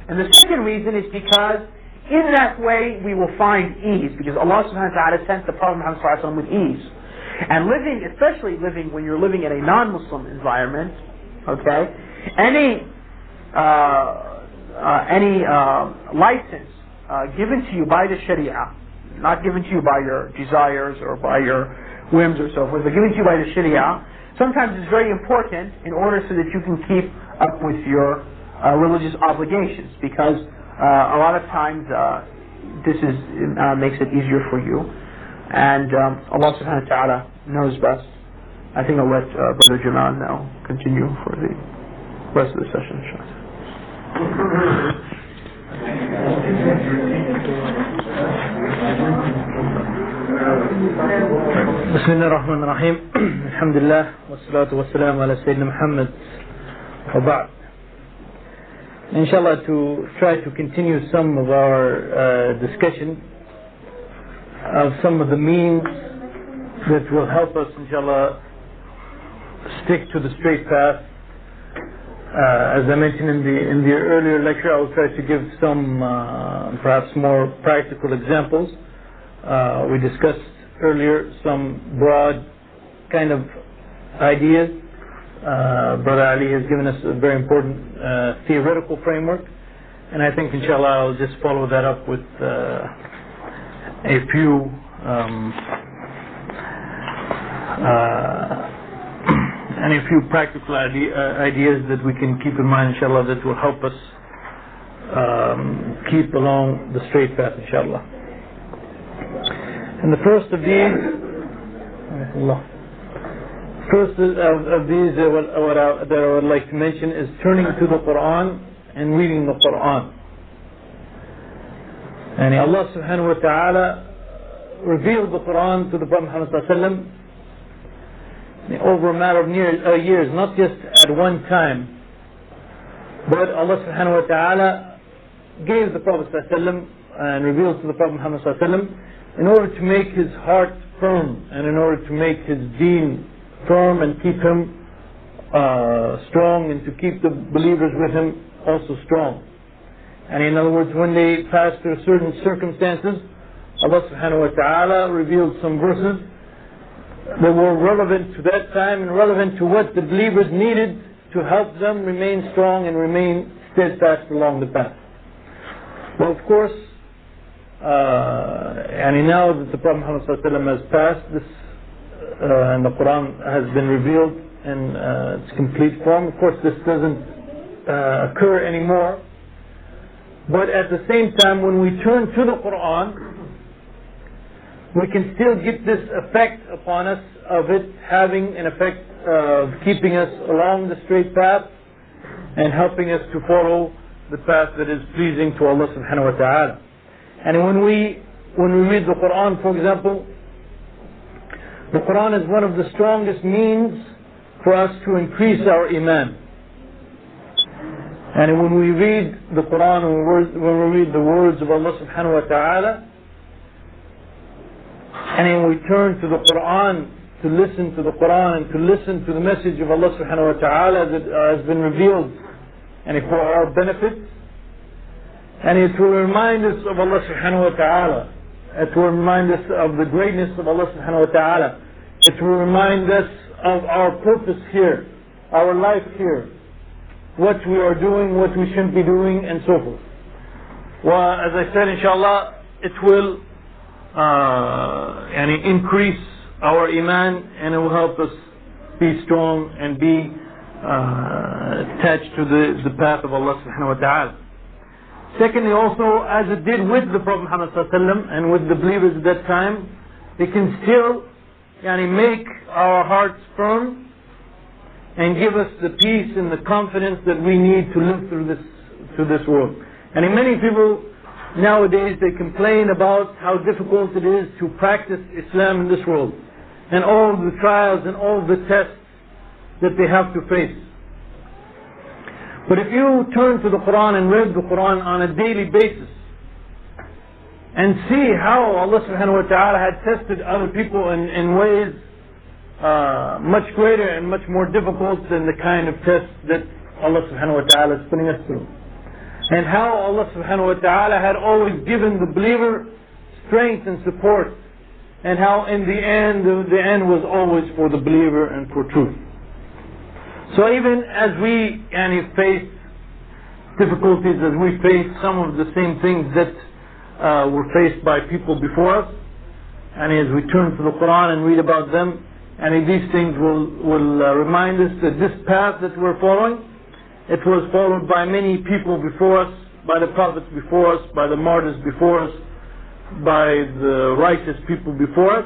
And the second reason is because in that way we will find ease, because Allah subhanahu wa ta'ala sent the Prophet Muhammad sallallahu alaihi wasallam with ease. And especially when you're living in a non-Muslim environment, okay, any license given to you by the Sharia, not given to you by your desires or by your whims or so forth, but given to you by the Sharia, sometimes it's very important in order so that you can keep up with your religious obligations, because a lot of times this makes it easier for you, and Allah subhanahu wa ta'ala knows best. I think I'll let Brother Jamal now continue for the rest of the session, inshallah. بسم الله الرحمن الرحيم الحمد لله والصلاة والسلام على سيدنا محمد وبعد. inshallah, to try to continue some of our discussion of some of the means that will help us, inshallah, stick to the straight path. As I mentioned in the earlier lecture, I will try to give some perhaps more practical examples. We discussed earlier some broad kind of ideas. Brother Ali has given us a very important theoretical framework, and I think inshallah I'll just follow that up with a few practical ideas that we can keep in mind, inshallah, that will help us keep along the straight path, inshallah. And the first of these, that I would like to mention is turning to the Qur'an and reading the Qur'an. And Allah subhanahu wa ta'ala revealed the Qur'an to the Prophet Muhammad sallallahu alaihi wasallam over a matter of years, not just at one time, but Allah subhanahu wa ta'ala gave the Prophet sallallahu alaihi wasallam and revealed to the Prophet Muhammad sallallahu alaihi wasallam in order to make his heart firm and in order to make his deen firm and keep him strong, and to keep the believers with him also strong. And in other words, when they passed through certain circumstances, Allah subhanahu wa ta'ala revealed some verses that were relevant to that time and relevant to what the believers needed to help them remain strong and remain steadfast along the path. Well, of course, and now that the Prophet Muhammad sallallahu alaihi wasallam has passed, this and the Qur'an has been revealed in its complete form, of course this doesn't occur anymore. But at the same time, when we turn to the Qur'an, we can still get this effect upon us of it having an effect of keeping us along the straight path and helping us to follow the path that is pleasing to Allah subhanahu wa ta'ala. And when we read the Qur'an, for example, the Qur'an is one of the strongest means for us to increase our iman. And when we read the Qur'an, when we read the words of Allah subhanahu wa ta'ala, and when we turn to the Qur'an to listen to the Qur'an and to listen to the message of Allah subhanahu wa ta'ala that has been revealed, and for our benefit, and it will remind us of Allah subhanahu wa ta'ala. It will remind us of the greatness of Allah subhanahu wa ta'ala. It will remind us of our purpose here, our life here, what we are doing, what we shouldn't be doing, and so forth. Well, as I said, inshallah, it will increase our iman, and it will help us be strong and be attached to the path of Allah subhanahu wa ta'ala. Secondly, also, as it did with the Prophet Muhammad sallallahu alaihi wasallam and with the believers at that time, it can still make our hearts firm and give us the peace and the confidence that we need to live through this world. And many people nowadays, they complain about how difficult it is to practice Islam in this world, and all the trials and all the tests that they have to face. But if you turn to the Qur'an and read the Qur'an on a daily basis and see how Allah subhanahu wa ta'ala had tested other people in ways much greater and much more difficult than the kind of tests that Allah subhanahu wa ta'ala is putting us through, and how Allah subhanahu wa ta'ala had always given the believer strength and support, and how in the end was always for the believer and for truth. So even as we face difficulties, as we face some of the same things that were faced by people before us, and as we turn to the Qur'an and read about them, and these things will remind us that this path that we're following, it was followed by many people before us, by the prophets before us, by the martyrs before us, by the righteous people before us.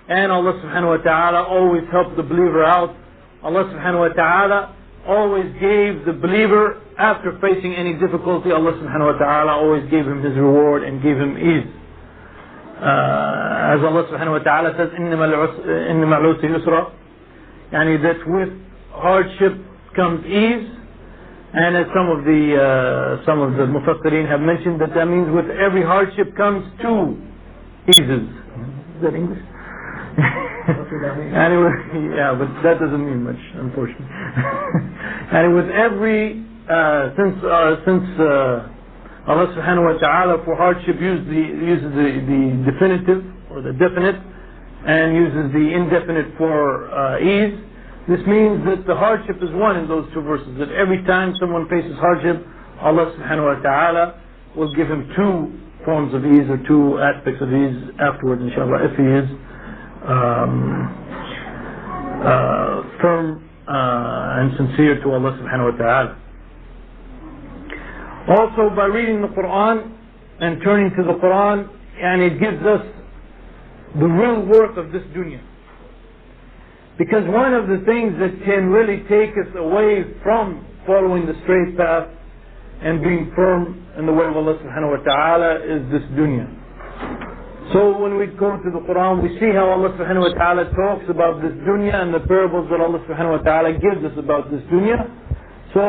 And Allah subhanahu wa ta'ala always helped the believer out. Allah subhanahu wa ta'ala always gave the believer, after facing any difficulty, Allah subhanahu wa ta'ala always gave him his reward and gave him ease. As Allah subhanahu wa ta'ala says, إِنَّمَا الْعُسْرِ يُسْرًا, that with hardship comes ease. And as some of the mufassirin have mentioned, that means with every hardship comes two eases. Is that English? Anyway, yeah, but that doesn't mean much, unfortunately. And with every since Allah subhanahu wa ta'ala for hardship uses the definitive or the definite, and uses the indefinite for ease, this means that the hardship is one in those two verses, that every time someone faces hardship, Allah subhanahu wa ta'ala will give him two forms of ease or two aspects of ease afterwards, inshallah, if he is firm and sincere to Allah subhanahu wa ta'ala. Also, by reading the Qur'an and turning to the Qur'an, and it gives us the real worth of this dunya. Because one of the things that can really take us away from following the straight path and being firm in the way of Allah subhanahu wa ta'ala is this dunya. So when we go to the Qur'an, we see how Allah subhanahu wa ta'ala talks about this dunya and the parables that Allah subhanahu wa ta'ala gives us about this dunya, so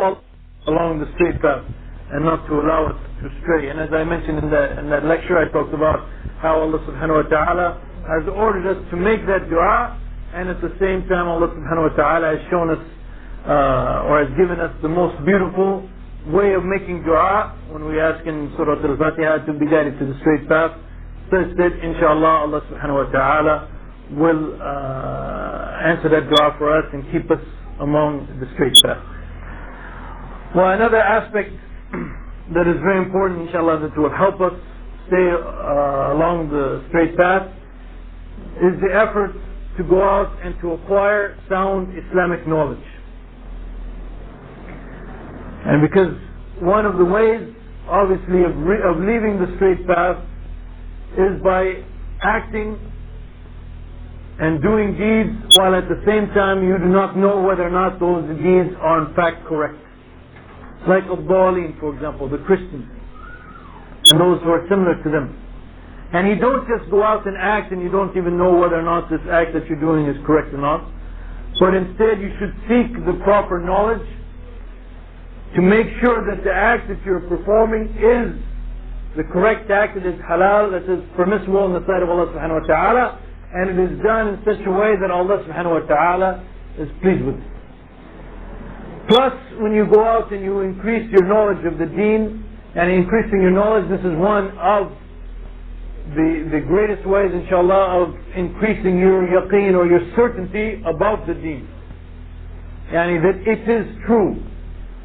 along the straight path and not to allow us to stray. And as I mentioned in that lecture, I talked about how Allah subhanahu wa ta'ala has ordered us to make that dua, and at the same time Allah subhanahu wa ta'ala has shown us or has given us the most beautiful way of making dua when we ask in Surah Al-Fatiha to be guided to the straight path, such that inshallah Allah subhanahu wa ta'ala will answer that dua for us and keep us among the straight path. Well, another aspect that is very important, inshallah, that will help us stay along the straight path is the effort to go out and to acquire sound Islamic knowledge. And because one of the ways, obviously, of leaving the straight path is by acting and doing deeds while at the same time you do not know whether or not those deeds are in fact correct. Like ad-Dallin, for example, the Christians, and those who are similar to them. And you don't just go out and act and you don't even know whether or not this act that you're doing is correct or not. But instead you should seek the proper knowledge to make sure that the act that you're performing is the correct act, that is halal, that is permissible in the sight of Allah subhanahu wa ta'ala, and it is done in such a way that Allah subhanahu wa ta'ala is pleased with it. Plus, when you go out and you increase your knowledge of the deen, and increasing your knowledge, this is one of the greatest ways, inshallah, of increasing your yaqeen or your certainty about the deen. Yani that it is true.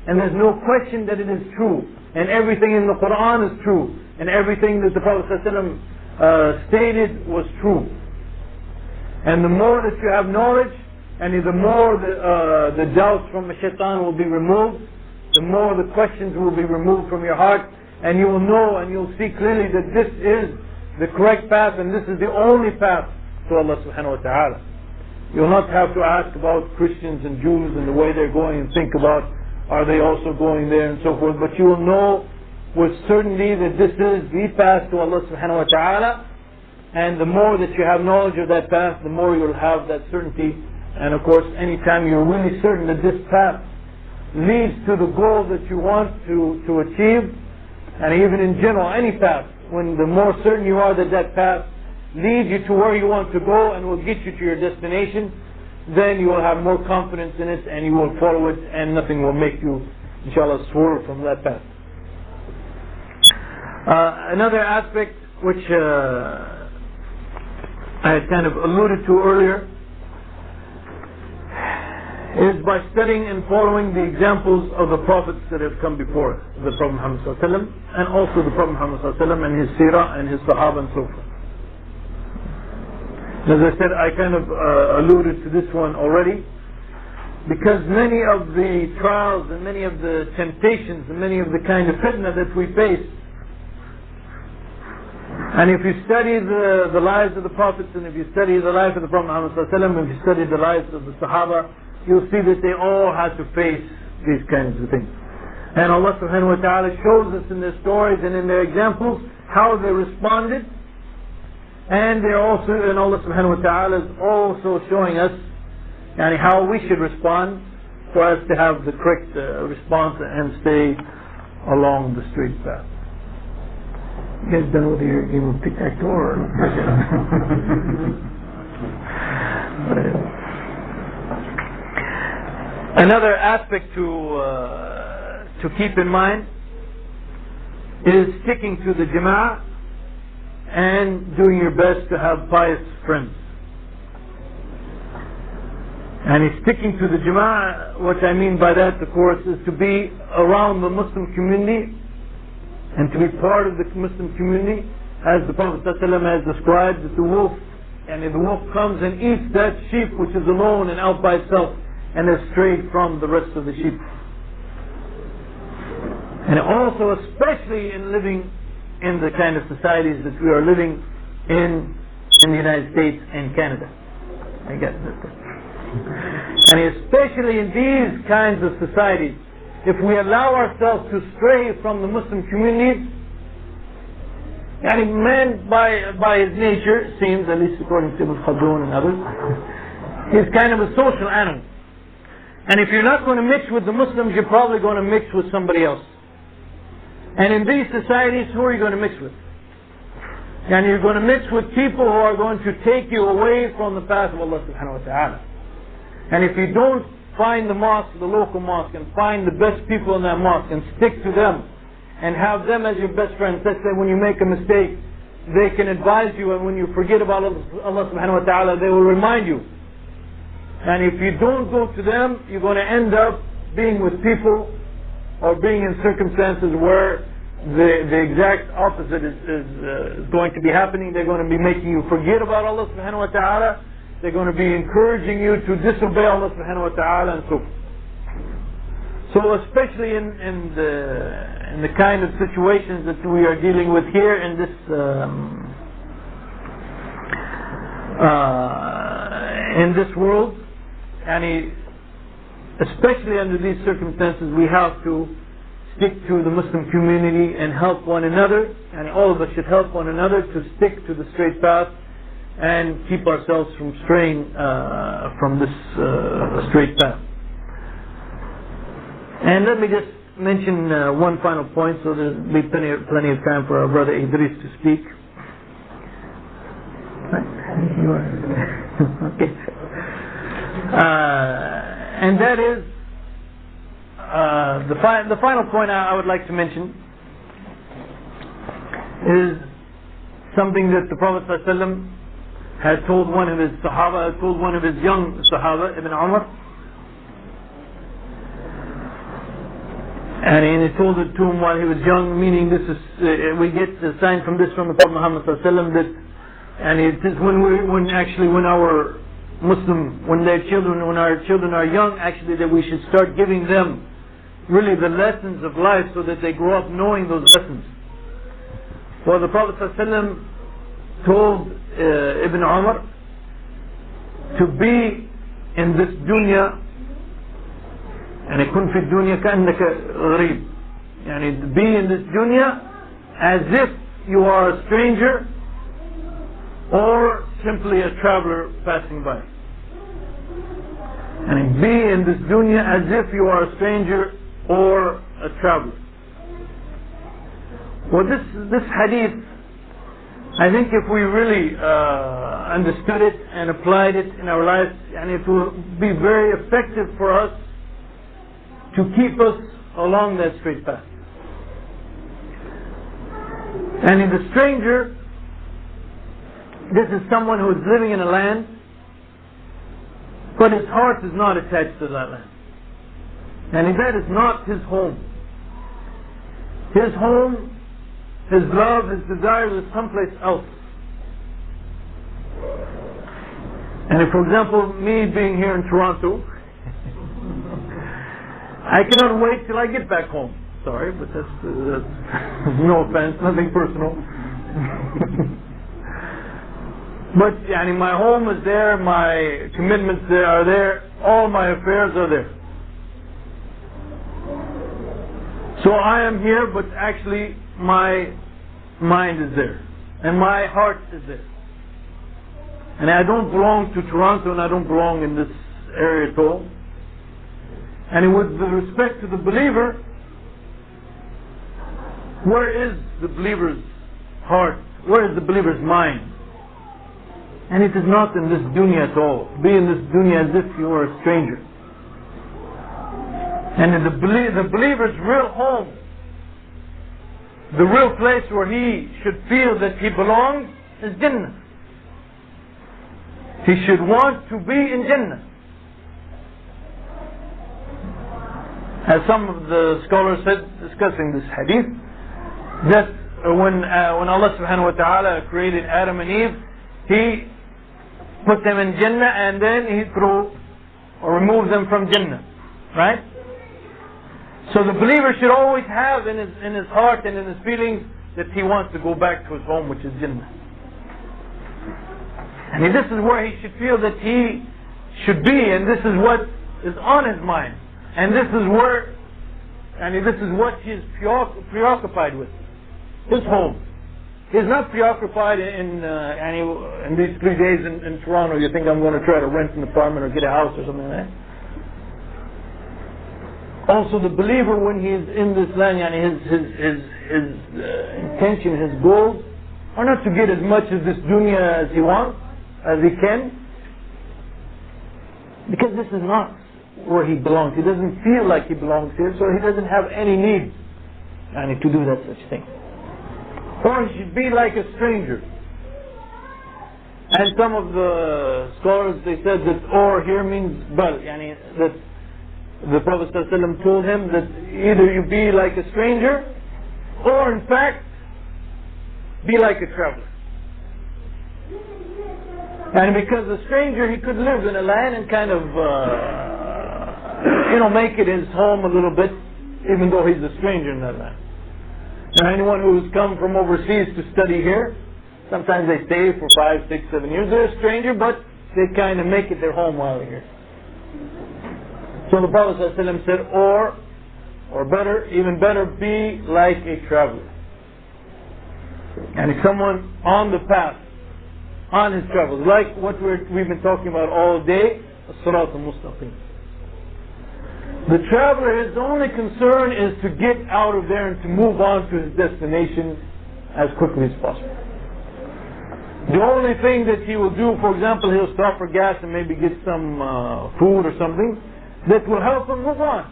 And there's no question that it is true. And everything in the Qur'an is true. And everything that the Prophet ﷺ stated was true. And the more that you have knowledge, and the more the doubts from the shaitan will be removed, the more the questions will be removed from your heart, and you will know and you'll see clearly that this is the correct path and this is the only path to Allah subhanahu wa ta'ala. You will not have to ask about Christians and Jews and the way they're going and think about are they also going there and so forth, but you will know with certainty that this is the path to Allah subhanahu wa ta'ala, and the more that you have knowledge of that path, the more you'll have that certainty. And of course, anytime you're really certain that this path leads to the goal that you want to achieve, and even in general, any path, when the more certain you are that that path leads you to where you want to go and will get you to your destination, then you will have more confidence in it and you will follow it, and nothing will make you, inshallah, swerve from that path. Another aspect which I had kind of alluded to earlier is by studying and following the examples of the prophets that have come before us, the Prophet Muhammad ﷺ, and also the Prophet Muhammad ﷺ and his seerah and his sahaba and so forth. As I said, I kind of alluded to this one already, because many of the trials and many of the temptations and many of the kind of fitna that we face, and if you study the lives of the prophets, and if you study the life of the Prophet Muhammad ﷺ, if you study the lives of the sahaba, you'll see that they all had to face these kinds of things. And Allah subhanahu wa ta'ala shows us in their stories and in their examples how they responded. And Allah subhanahu wa ta'ala is also showing us how we should respond for us to have the correct response and stay along the straight path. You guys done with your game of tic-tac-toe or? Another aspect to keep in mind is sticking to the jama'ah and doing your best to have pious friends. And sticking to the jama'ah, what I mean by that, of course, is to be around the Muslim community and to be part of the Muslim community, as the Prophet ﷺ has described, that the wolf comes and eats that sheep which is alone and out by itself and has strayed from the rest of the sheep. And also, especially in living in the kind of societies that we are living in the United States and Canada. I guess that's. And especially in these kinds of societies, if we allow ourselves to stray from the Muslim communities, and man by his nature seems, at least according to Ibn Khaldun and others, he's kind of a social animal. And if you're not going to mix with the Muslims, you're probably going to mix with somebody else. And in these societies, who are you going to mix with? And you're going to mix with people who are going to take you away from the path of Allah subhanahu wa ta'ala. And if you don't find the mosque, the local mosque, and find the best people in that mosque and stick to them and have them as your best friends, let's say when you make a mistake, they can advise you, and when you forget about Allah subhanahu wa ta'ala, they will remind you. And if you don't go to them, you're going to end up being with people or being in circumstances where the exact opposite is going to be happening. They're going to be making you forget about Allah subhanahu wa ta'ala. They're going to be encouraging you to disobey Allah subhanahu wa ta'ala and so forth. So especially in the kind of situations that we are dealing with here in this world, and especially under these circumstances, we have to stick to the Muslim community and help one another, and all of us should help one another to stick to the straight path and keep ourselves from straying from this straight path. And let me just mention one final point, so there'll be plenty of time for our brother Idris to speak. Okay. And that is the final point I would like to mention is something that the Prophet ﷺ had told one of his Sahaba, had told one of his young Sahaba, Ibn Umar. And he told it to him while he was young, meaning this is, we get the sign from this from the Prophet Muhammad ﷺ that, and it is when our Muslim, when our children are young, actually, that we should start giving them really the lessons of life so that they grow up knowing those lessons. Well, the Prophet ﷺ told Ibn Umar to be in this dunya, and يكون في الدنيا كأنك غريب, يعني be in this dunya as if you are a stranger or simply a traveler passing by. And be in this dunya as if you are a stranger or a traveler. Well, this hadith, I think if we really understood it and applied it in our lives, and it will be very effective for us to keep us along that straight path. And in the stranger, this is someone who is living in a land, but his heart is not attached to that land. And that is not his home. His home, his love, his desires is someplace else. And if, for example, me being here in Toronto, I cannot wait till I get back home. Sorry, but that's no offense, nothing personal. But my home is there, my commitments are there, all my affairs are there. So I am here, but actually my mind is there, and my heart is there. And I don't belong to Toronto, and I don't belong in this area at all. And with respect to the believer, where is the believer's heart? Where is the believer's mind? And it is not in this dunya at all. Be in this dunya as if you were a stranger. And in the believer's real home, the real place where he should feel that he belongs, is Jannah. He should want to be in Jannah. As some of the scholars said, discussing this hadith, that when Allah subhanahu wa ta'ala created Adam and Eve, He put them in Jannah and then He threw or removed them from Jannah. Right? So the believer should always have in his heart and in his feelings that he wants to go back to his home, which is Jannah. And this is where he should feel that he should be, and this is what is on his mind. And this is where, and this is what he is preoccupied with. His home. He is not preoccupied in these 3 days in Toronto. You think I'm going to try to rent an apartment or get a house or something like that? Also, the believer, when he is in this land, his intention, his goals are not to get as much of this dunya as he wants, as he can, because this is not where he belongs. He doesn't feel like he belongs here, so he doesn't have any need to do that such thing. Or he should be like a stranger. And some of the scholars, they said that or here means bal, that the Prophet ﷺ told him that either you be like a stranger, or in fact be like a traveler. And because a stranger, he could live in a land and kind of make it his home a little bit, even though he's a stranger in that land. Now anyone who's come from overseas to study here, sometimes they stay for 5, 6, 7 years. They're a stranger, but they kind of make it their home while they're here. So the Prophet ﷺ said, or better, even better, be like a traveler. And if someone on the path, on his travels, like what we've been talking about all day, as-sirat al-mustaqim. The traveler, his only concern is to get out of there and to move on to his destination as quickly as possible. The only thing that he will do, for example, he'll stop for gas and maybe get some food or something that will help him move on.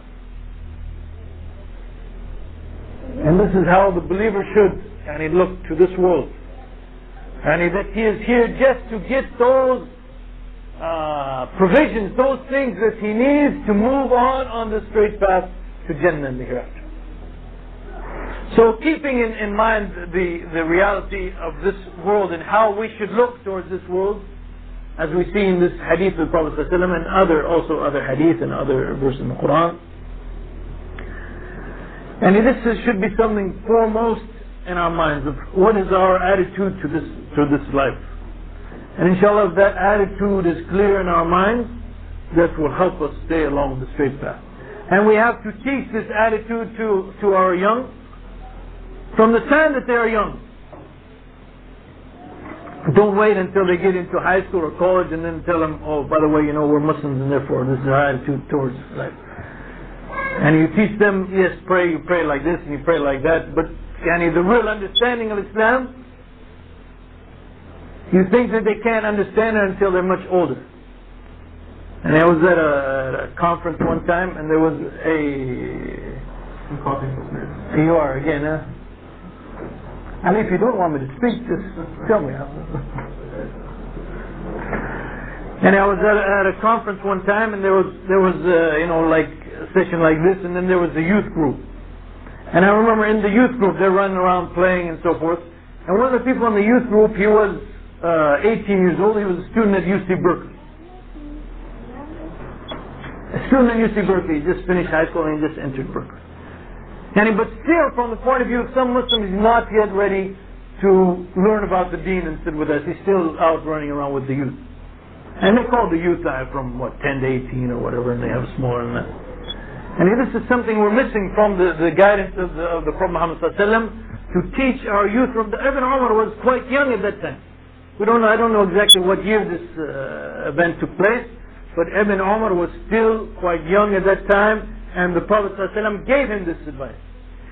And this is how the believer should look to this world. And that he is here just to get those provisions, those things that he needs to move on the straight path to Jannah in the hereafter. So keeping in mind the reality of this world and how we should look towards this world, as we see in this hadith of the Prophet ﷺ and other hadith and other verses in the Qur'an. And this should be something foremost in our minds of what is our attitude to this life. And inshallah, if that attitude is clear in our minds, that will help us stay along the straight path. And we have to teach this attitude to our young from the time that they are young. Don't wait until they get into high school or college and then tell them, oh, by the way, we're Muslims and therefore this is our attitude towards life. And you teach them, yes, you pray like this and you pray like that, but the real understanding of Islam, you think that they can't understand it until they're much older. And I was at a conference one time and there was You are again, huh? And if you don't want me to speak, just tell me. And I was at a conference one time, and there was like a session like this, and then there was a youth group. And I remember in the youth group, they're running around playing and so forth. And one of the people in the youth group, he was 18 years old. He was a student at UC Berkeley. A student at UC Berkeley. He just finished high school and he just entered Berkeley. But still, from the point of view of some Muslims, he's not yet ready to learn about the deen and sit with us. He's still out running around with the youth. And they call the youth from 10 to 18 or whatever, and they have smaller than that. And this is something we're missing from the guidance of the Prophet Muhammad ﷺ to teach our youth. Ibn Umar was quite young at that time. I don't know exactly what year this event took place, but Ibn Umar was still quite young at that time, and the Prophet ﷺ gave him this advice.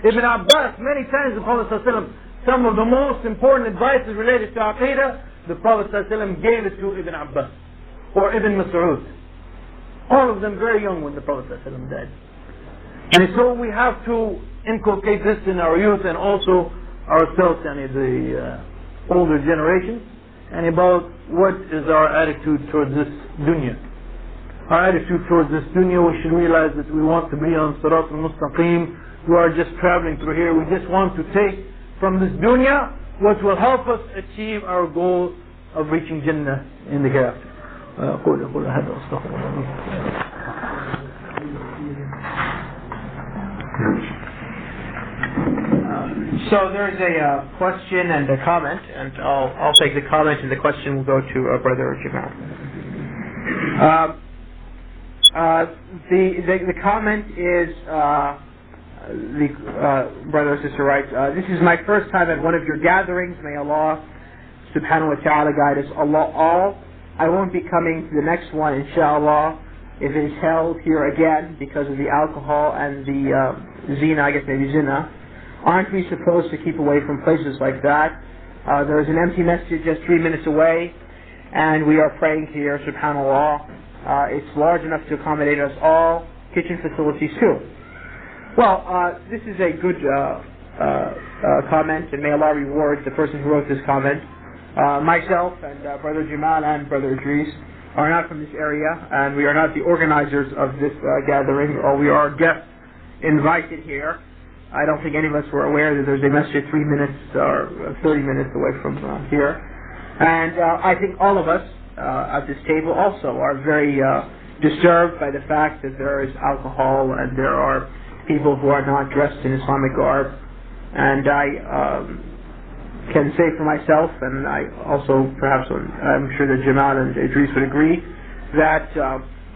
Ibn Abbas, many times the Prophet ﷺ, some of the most important advices related to Aqidah, the Prophet ﷺ gave it to Ibn Abbas or Ibn Mas'ud. All of them very young when the Prophet ﷺ died. And so we have to inculcate this in our youth and also ourselves, and the older generation, and about what is our attitude towards this dunya. Our attitude towards this dunya, we should realize that we want to be on Sirat al-Mustaqim. We are just traveling through here. We just want to take from this dunya what will help us achieve our goal of reaching Jannah in the hereafter. So there's a question and a comment, and I'll take the comment, and the question will go to Brother Jamal. The comment is, the brother or sister writes, this is my first time at one of your gatherings. May Allah subhanahu wa ta'ala guide us all. I won't be coming to the next one, inshallah, if it is held here again because of the alcohol and the zina, I guess maybe zina. Aren't we supposed to keep away from places like that? There is an empty masjid just 3 minutes away, and we are praying here, subhanallah. It's large enough to accommodate us all, kitchen facilities too. Well, this is a good comment, and may Allah reward the person who wrote this comment. Myself and Brother Jamal and Brother Idris are not from this area, and we are not the organizers of this gathering, or we are guests invited here. I don't think any of us were aware that there's a masjid 3 minutes or 30 minutes away from here. And I think all of us at this table also are very disturbed by the fact that there is alcohol and there are people who are not dressed in Islamic garb. And I can say for myself, and I also perhaps I'm sure that Jamal and Idris would agree, that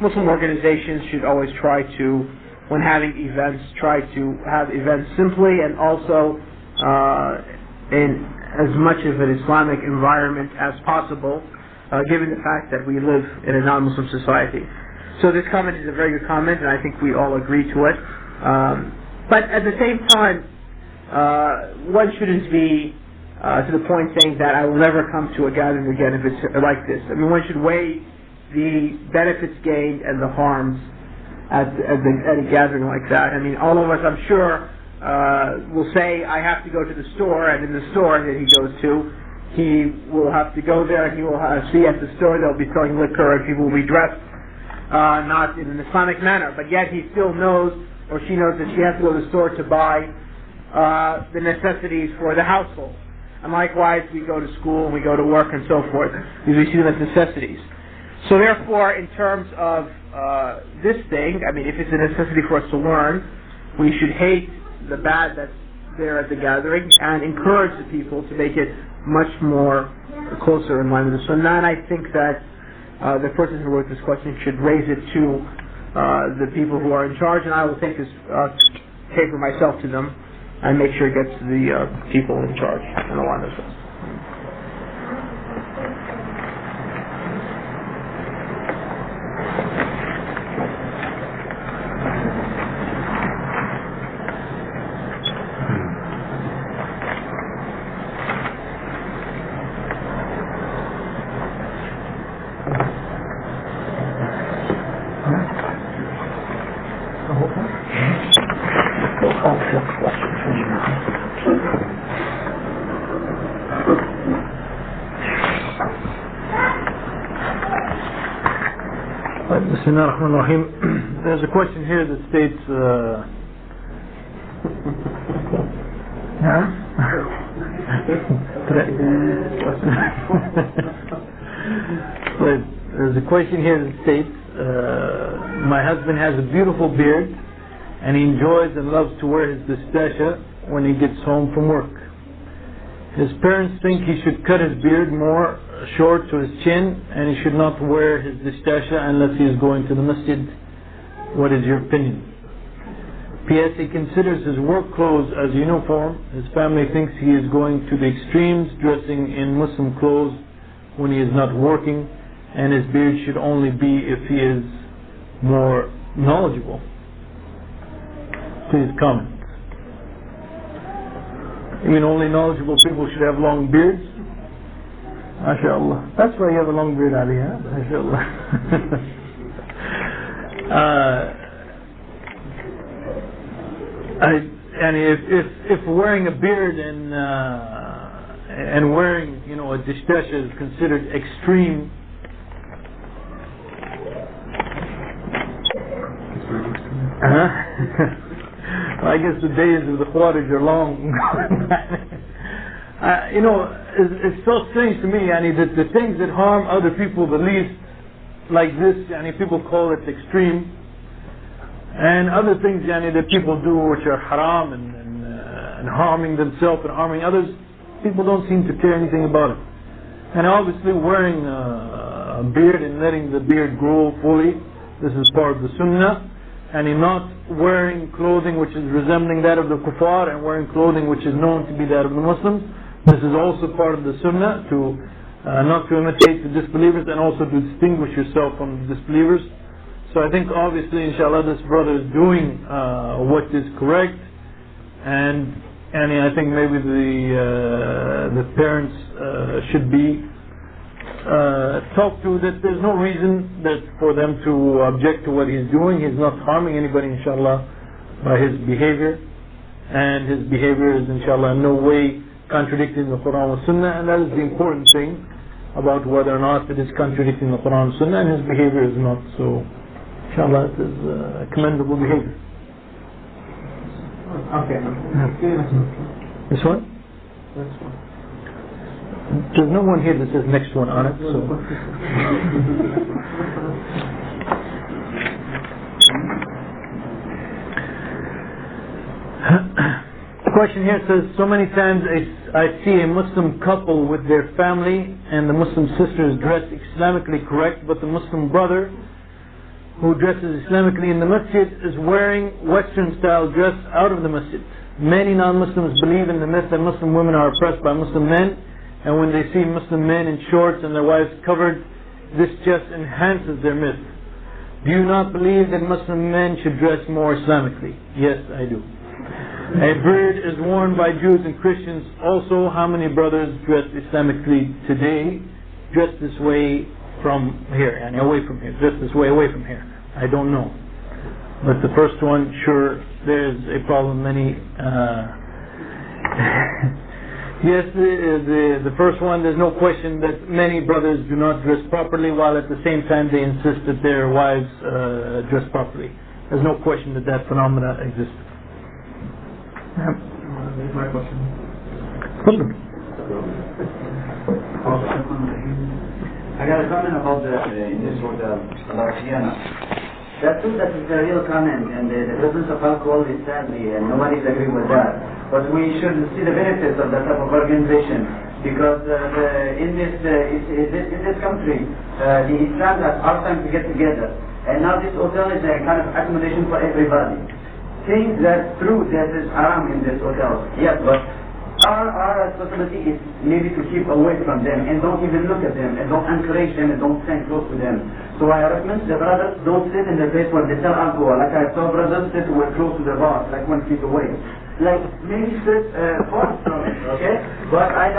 Muslim organizations should always try to, when having events, try to have events simply and also in as much of an Islamic environment as possible, given the fact that we live in a non-Muslim society. So this comment is a very good comment, and I think we all agree to it. But at the same time, one shouldn't be to the point saying that I will never come to a gathering again if it's like this. I mean, one should weigh the benefits gained and the harms at a gathering like that. I mean, all of us, I'm sure, will say, I have to go to the store, and in the store that he goes to, he will have to go there, and he will see at the store they'll be selling liquor, and people will be dressed not in an Islamic manner, but yet he still knows, or she knows, that she has to go to the store to buy the necessities for the household. And likewise, we go to school, and we go to work, and so forth, because we see them as necessities. So therefore, in terms of this thing, I mean, if it's a necessity for us to learn, we should hate the bad that's there at the gathering and encourage the people to make it much more closer in line with the Sunnah. And I think that the person who wrote this question should raise it to the people who are in charge, and I will take this paper myself to them and make sure it gets to the people in charge and along those lines. There's a question here that states there's a question here that states my husband has a beautiful beard and he enjoys and loves to wear his distasha when he gets home from work. His parents think he should cut his beard more short to his chin, and he should not wear his distasha unless he is going to the masjid. What is your opinion? P.S. He considers his work clothes as uniform. His family thinks he is going to the extremes, dressing in Muslim clothes when he is not working, and his beard should only be if he is more knowledgeable? Please comment. You mean only knowledgeable people should have long beards? MashaAllah. That's why you have a long beard, Ali, huh? MashaAllah. And if wearing a beard and wearing, a dishdash is considered extreme, well, I guess the days of the Khawarij are long. It's so strange to me, that the things that harm other people the least, like this, people call it extreme, and other things that people do which are haram and harming themselves and harming others, people don't seem to care anything about it. And obviously wearing a beard and letting the beard grow fully, this is part of the Sunnah. And in not wearing clothing which is resembling that of the kuffar and wearing clothing which is known to be that of the Muslims, this is also part of the Sunnah, to not to imitate the disbelievers and also to distinguish yourself from the disbelievers. So I think obviously, inshallah, this brother is doing what is correct, and I think maybe the parents should be talked to, that there's no reason that for them to object to what he's doing. He's not harming anybody, inshallah, by his behavior, and his behavior is, inshallah, in no way contradicting the Qur'an and Sunnah, and that is the important thing about whether or not it is contradicting the Qur'an and Sunnah, and his behavior is not. So inshallah, it is commendable behavior. Okay. This one? This one. There's no one here that says next one on it, so. The question here says, so many times I see a Muslim couple with their family and the Muslim sister is dressed Islamically correct, but the Muslim brother who dresses Islamically in the masjid is wearing Western style dress out of the masjid. Many non-Muslims believe in the myth that Muslim women are oppressed by Muslim men, and when they see Muslim men in shorts and their wives covered, this just enhances their myth. Do you not believe that Muslim men should dress more Islamically? Yes, I do. A beard is worn by Jews and Christians. Also, how many brothers dress Islamically today, dress this way from here, and away from here, dress this way away from here? I don't know. But the first one, sure, there's a problem. Many yes, the first one, there's no question that many brothers do not dress properly, while at the same time they insist that their wives dress properly. There's no question that that phenomena exists. Here's my question. I got a comment about in this hotel about Vienna. That's true, that is a real comment, and the presence of alcohol is sadly, and nobody's agreeing with that. But we should see the benefits of that type of organization, because in this country, the Islam has hard time to get together, and now this hotel is a kind of accommodation for everybody. Things that true that is haram in this hotel, yes, but our responsibility is maybe to keep away from them and don't even look at them and don't encourage them and don't stand close to them. So I recommend the brothers don't sit in the place where they sell alcohol. Like I saw brothers sit close to the bar, like 1 feet away. Like maybe sit far from it, okay? But I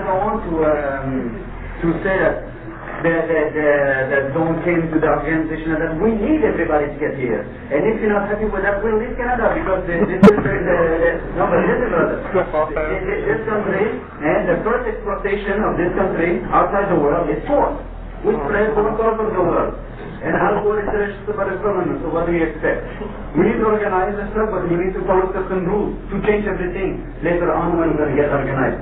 don't want to say that don't came to the organization, that we need everybody to get here. And if you're not happy with that, we'll leave Canada, because this is no, but listen, brother. This country, and the first exploitation of this country outside the world is force, which spreads all over the world. And alcohol is registered by the government, so what do you expect? We need to organize this stuff, but we need to follow certain rules to change everything later on when we're going to get organized.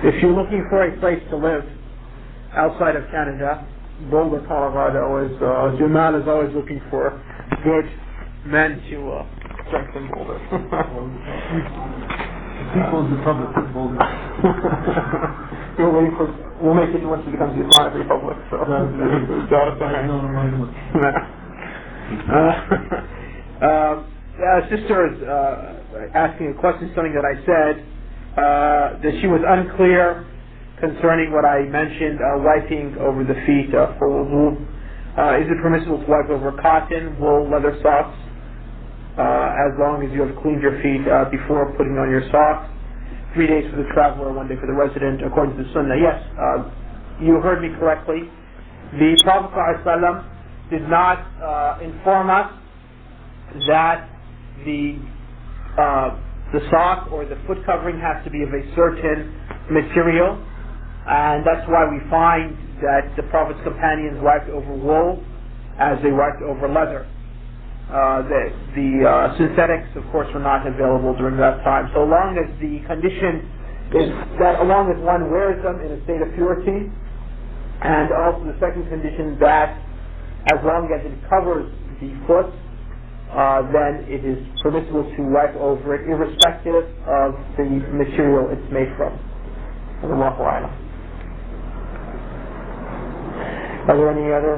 If you're looking for a place to live outside of Canada, Boulder, Colorado is, Jamal is always looking for good men to strengthen Boulder. People's Republic of Boulder. We'll make it once it becomes the Islamic Republic. So. Sister is asking a question, something that I said. that she was unclear concerning what I mentioned, wiping over the feet for wudu. Is it permissible to wipe over cotton, wool, leather socks, as long as you have cleaned your feet before putting on your socks? 3 days for the traveler, 1 day for the resident, according to the Sunnah. Yes, you heard me correctly. The Prophet ﷺ did not inform us that the sock or the foot covering has to be of a certain material, and that's why we find that the Prophet's companions wiped over wool as they wiped over leather. The synthetics, of course, were not available during that time. So long as the condition is that, along as one wears them in a state of purity, and also the second condition that as long as it covers the foot, then it is permissible to wipe over it, irrespective of the material it's made from. Allahu A'lam. Are there any other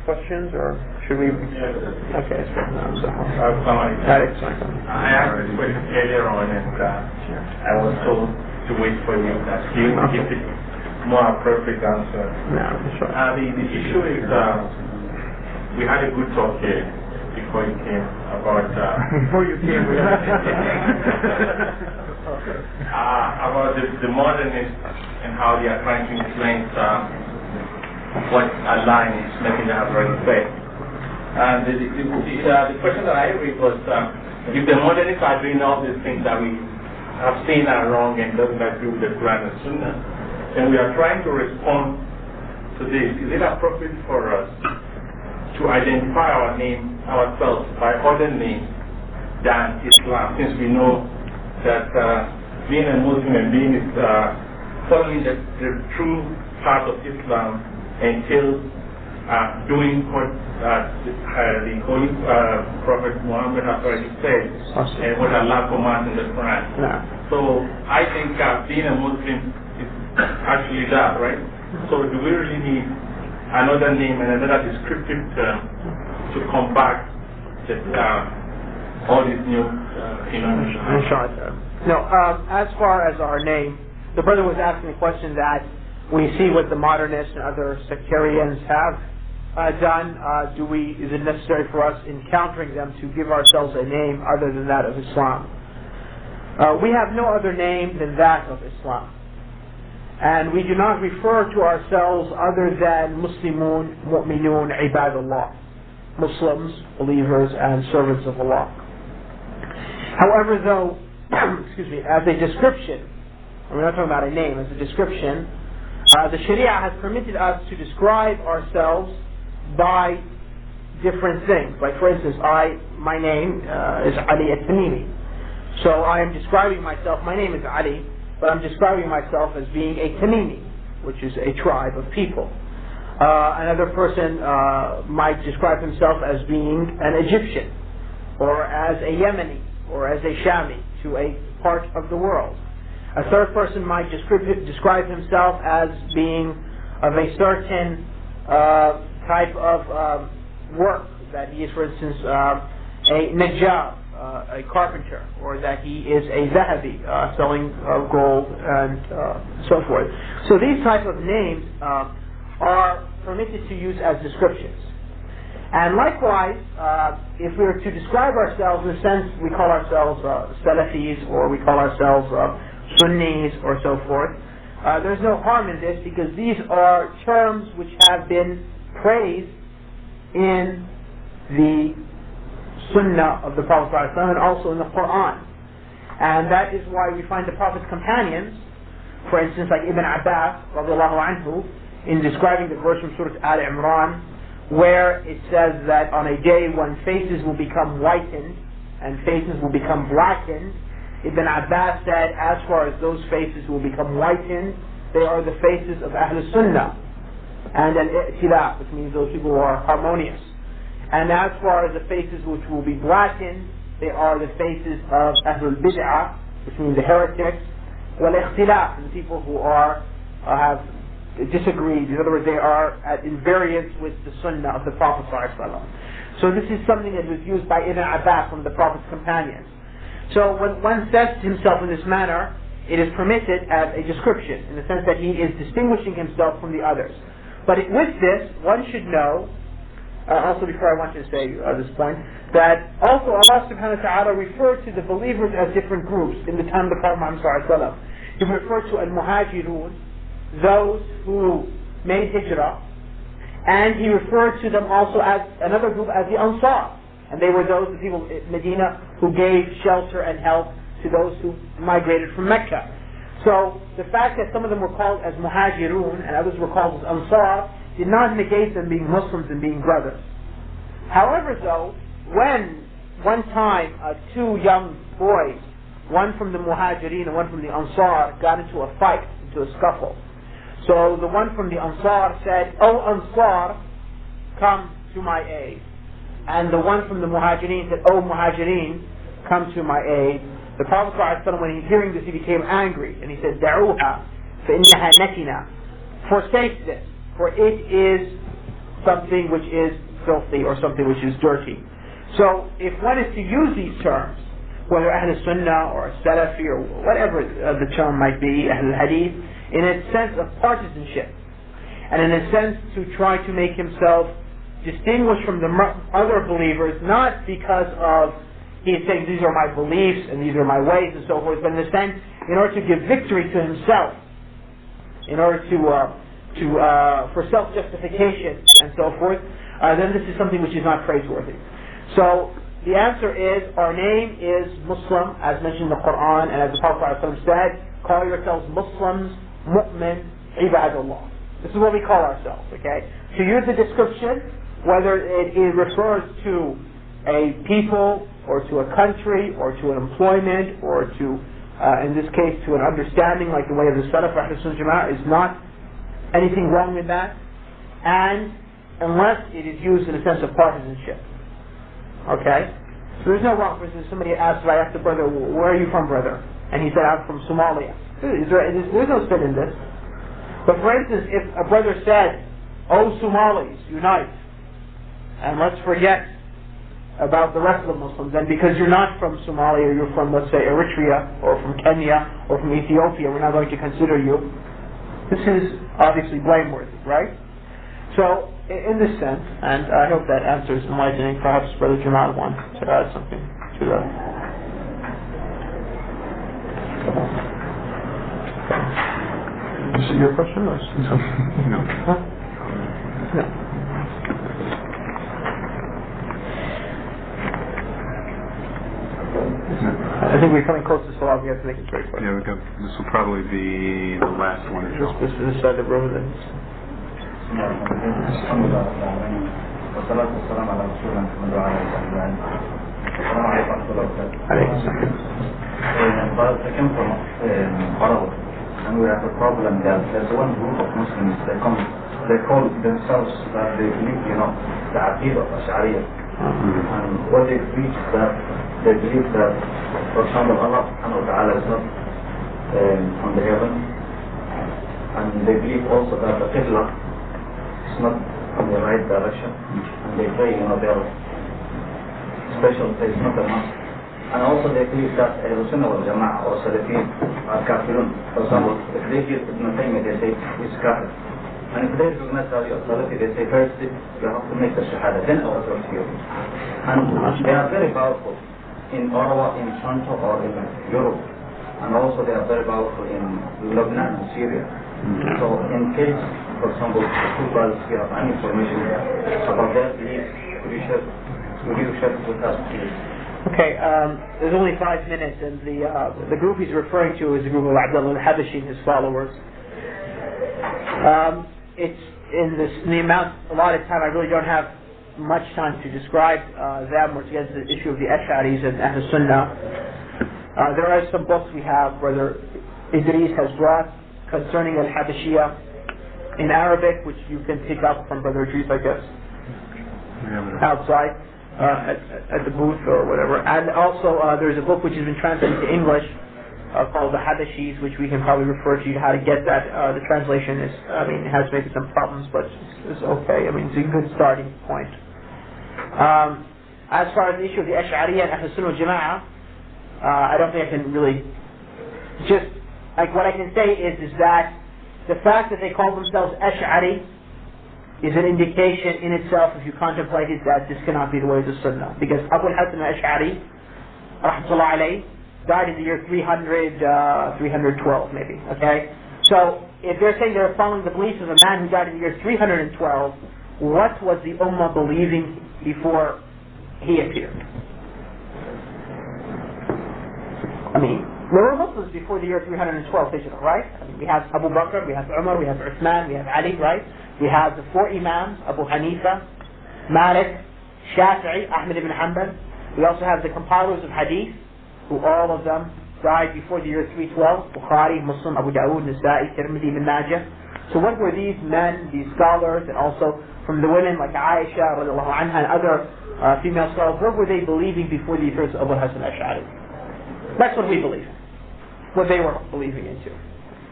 questions, or should we? Okay. I asked this question earlier on, and I was told to wait for you to give it more appropriate answer. No, sure. The issue is, we had a good talk here before you came about before you came about the modernists and how they are trying to influence what Allah and His Messenger have already said. And the question that I raised was, if the modernists are doing all these things that we have seen are wrong and doesn't agree with the Qur'an and Sunnah, and we are trying to respond to this, is it appropriate for us to identify ourselves by other names than Islam, since we know that being a Muslim and being following the true path of Islam entails doing what the Holy Prophet Muhammad has already said and what Allah commands in the Quran. So I think being a Muslim is actually that, right? So do we really need another name and another descriptive term to combat all these new phenomena? No, as far as our name, the brother was asking a question that we see what the modernists and other sectarians have done. Is it necessary for us, encountering them, to give ourselves a name other than that of Islam? We have no other name than that of Islam. And we do not refer to ourselves other than Muslimun, Mu'minun, Ibadullah, Muslims, believers, and servants of Allah. However, though, as a description, we're not talking about a name, as a description, the Sharia has permitted us to describe ourselves by different things. Like, for instance, my name is Ali at-Tamimi. So I am describing myself, my name is Ali, but I'm describing myself as being a Tamimi, which is a tribe of people. Another person might describe himself as being an Egyptian, or as a Yemeni, or as a Shami, to a part of the world. A third person might describe himself as being of a certain type of work, that he is, for instance, a Najjar, a carpenter, or that he is a Zahabi, selling gold and so forth. So these type of names are permitted to use as descriptions. And likewise, if we were to describe ourselves, in a sense, we call ourselves Salafis, or we call ourselves Sunnis, or so forth, there's no harm in this, because these are terms which have been praised in the Sunnah of the Prophet ﷺ and also in the Qur'an. And that is why we find the Prophet's companions, for instance, like Ibn Abbas radiallahu anhu, in describing the verse from Surah Al-Imran, where it says that on a day when faces will become whitened and faces will become blackened, Ibn Abbas said, as far as those faces will become whitened, they are the faces of Ahl Sunnah and al-i'tilaf, which means those people who are harmonious. And as far as the faces which will be blackened, they are the faces of Ahlul Bid'ah, which means the heretics, wal-ikhtilaf, the people who have disagreed. In other words, they are in variance with the Sunnah of the Prophet ﷺ. So this is something that was used by Ibn Abbas from the Prophet's companions. So when one says to himself in this manner, it is permitted as a description, in the sense that he is distinguishing himself from the others. But with this, one should know, also before I want you to say this point, that also Allah subhanahu wa ta'ala referred to the believers as different groups in the time of the Prophet Muhammad sallallahu alaihi wasallam. He referred to al-muhajirun, those who made hijrah, and he referred to them also as another group as the Ansar. And they were those, the people in Medina, who gave shelter and help to those who migrated from Mecca. So the fact that some of them were called as muhajirun and others were called as Ansar did not negate them being Muslims and being brothers. However, though, when one time two young boys, one from the muhajirin and one from the Ansar, got into a fight, into a scuffle. So the one from the Ansar said, "Oh Ansar, come to my aid." And the one from the Muhajirin said, "Oh Muhajirin, come to my aid." The Prophet ﷺ, when he's hearing this, he became angry, and he said, "Da'uha, فَإِنَّهَا نَتِنَا." Forsake this, for it is something which is filthy or something which is dirty. So if one is to use these terms, whether Ahl Sunnah or Salafi or whatever the term might be, Ahl Hadith, in a sense of partisanship, and in a sense to try to make himself distinguished from the other believers, not because of he is saying these are my beliefs and these are my ways and so forth, but in a sense in order to give victory to himself, in order to for self-justification and so forth, then this is something which is not praiseworthy. So the answer is, our name is Muslim, as mentioned in the Qur'an, and as the Prophet ﷺ said, call yourselves Muslims, Mu'min, Ibadullah. This is what we call ourselves, okay? To use the description, whether it refers to a people, or to a country, or to an employment, or to, in this case, to an understanding like the way of the Salaf Ahl Sunnah Jama'ah, is not anything wrong with that, and unless it is used in a sense of partisanship. Okay? So there's no wrong. For instance, somebody asked, I asked the brother, "Where are you from, brother?" And he said, "I'm from Somalia." There's no sin in this. But for instance, if a brother said, "Oh Somalis, unite, and let's forget about the rest of the Muslims, and because you're not from Somalia, you're from, let's say, Eritrea, or from Kenya, or from Ethiopia, we're not going to consider you," this is obviously blameworthy, right? So, in this sense, and I hope that answers enlightening, perhaps Brother Jamal wants to add something to that. Is it your question? Or no. Huh? No. I think we're coming close to Salah. We have to make it very quick. Yeah, this will probably be the last one. This side of the room, then. والصلاة والسلام على رسول الله محمد وعلى آله وصحبه أجمعين. السلام عليكم ورحمة الله وبركاته. عليكم السلام. But I came from Arabic, and we have a problem that there's one group of Muslims, they call themselves that they believe, the Aqidah of Ash'ariyah. And what they preach is that they believe that, for example, Allah subhanahu wa ta'ala is not on the heaven, and they believe also that the Qibla is not in the right direction, and they pray, their special place, not a mosque. And also they believe that Sunnah wal Jama'ah or Salafin are kafirun. For example, if they hear Ibn Taymiyyah, they say he's kafir. And if they recognize Salafi or Salafi, they say first you have to make the Shahada, then our talk to you. And they are very powerful in Ottawa, in Toronto, or in Europe. And also they are very powerful in Lebanon and Syria. So in case, for example, the two brothers here have any information about their beliefs, would you share it with us, please? Okay, there's only 5 minutes, and the group he's referring to is the group of Abdullah al-Habashi and his followers. It's in the amount allotted time, I really don't have much time to describe them or to get into the issue of the Ash'aris and Ahl Sunnah. There are some books we have, Brother Idris has brought concerning al-Habashiyah in Arabic, which you can pick up from Brother Idris, I guess, outside at the booth or whatever. And also there's a book which has been translated to English called The Habashis, which we can probably refer to you how to get that. The translation is, it has maybe some problems, but it's okay. It's a good starting point. As far as the issue of the Ash'ariyah and Ahl Sunnah wal Jama'ah, I don't think I can really just like what I can say is that the fact that they call themselves Ash'ari is an indication in itself, if you contemplate it, that this cannot be the way of the Sunnah. Because Abu al-Hasan al-Ash'ari, rahmatullah alayhi, died in the year 312 maybe, okay? So, if they're saying they're following the beliefs of a man who died in the year 312, what was the Ummah believing before he appeared? I mean, there were Muslims before the year 312 Hijrah, right? I mean, we have Abu Bakr, we have Umar, we have Uthman, we have Ali, right? We have the four Imams, Abu Hanifa, Malik, Shafi'i, Ahmed ibn Hanbal. We also have the compilers of Hadith, who all of them died before the year 312, Bukhari, Muslim, Abu Dawood, Nasa'i, Tirmidhi, Ibn Majah. So what were these men, these scholars, and also from the women like Aisha, radiallahu anha, and other female scholars, what were they believing before the appearance of Abu Hasan al-Ash'ari? That's what we believe, what they were believing into.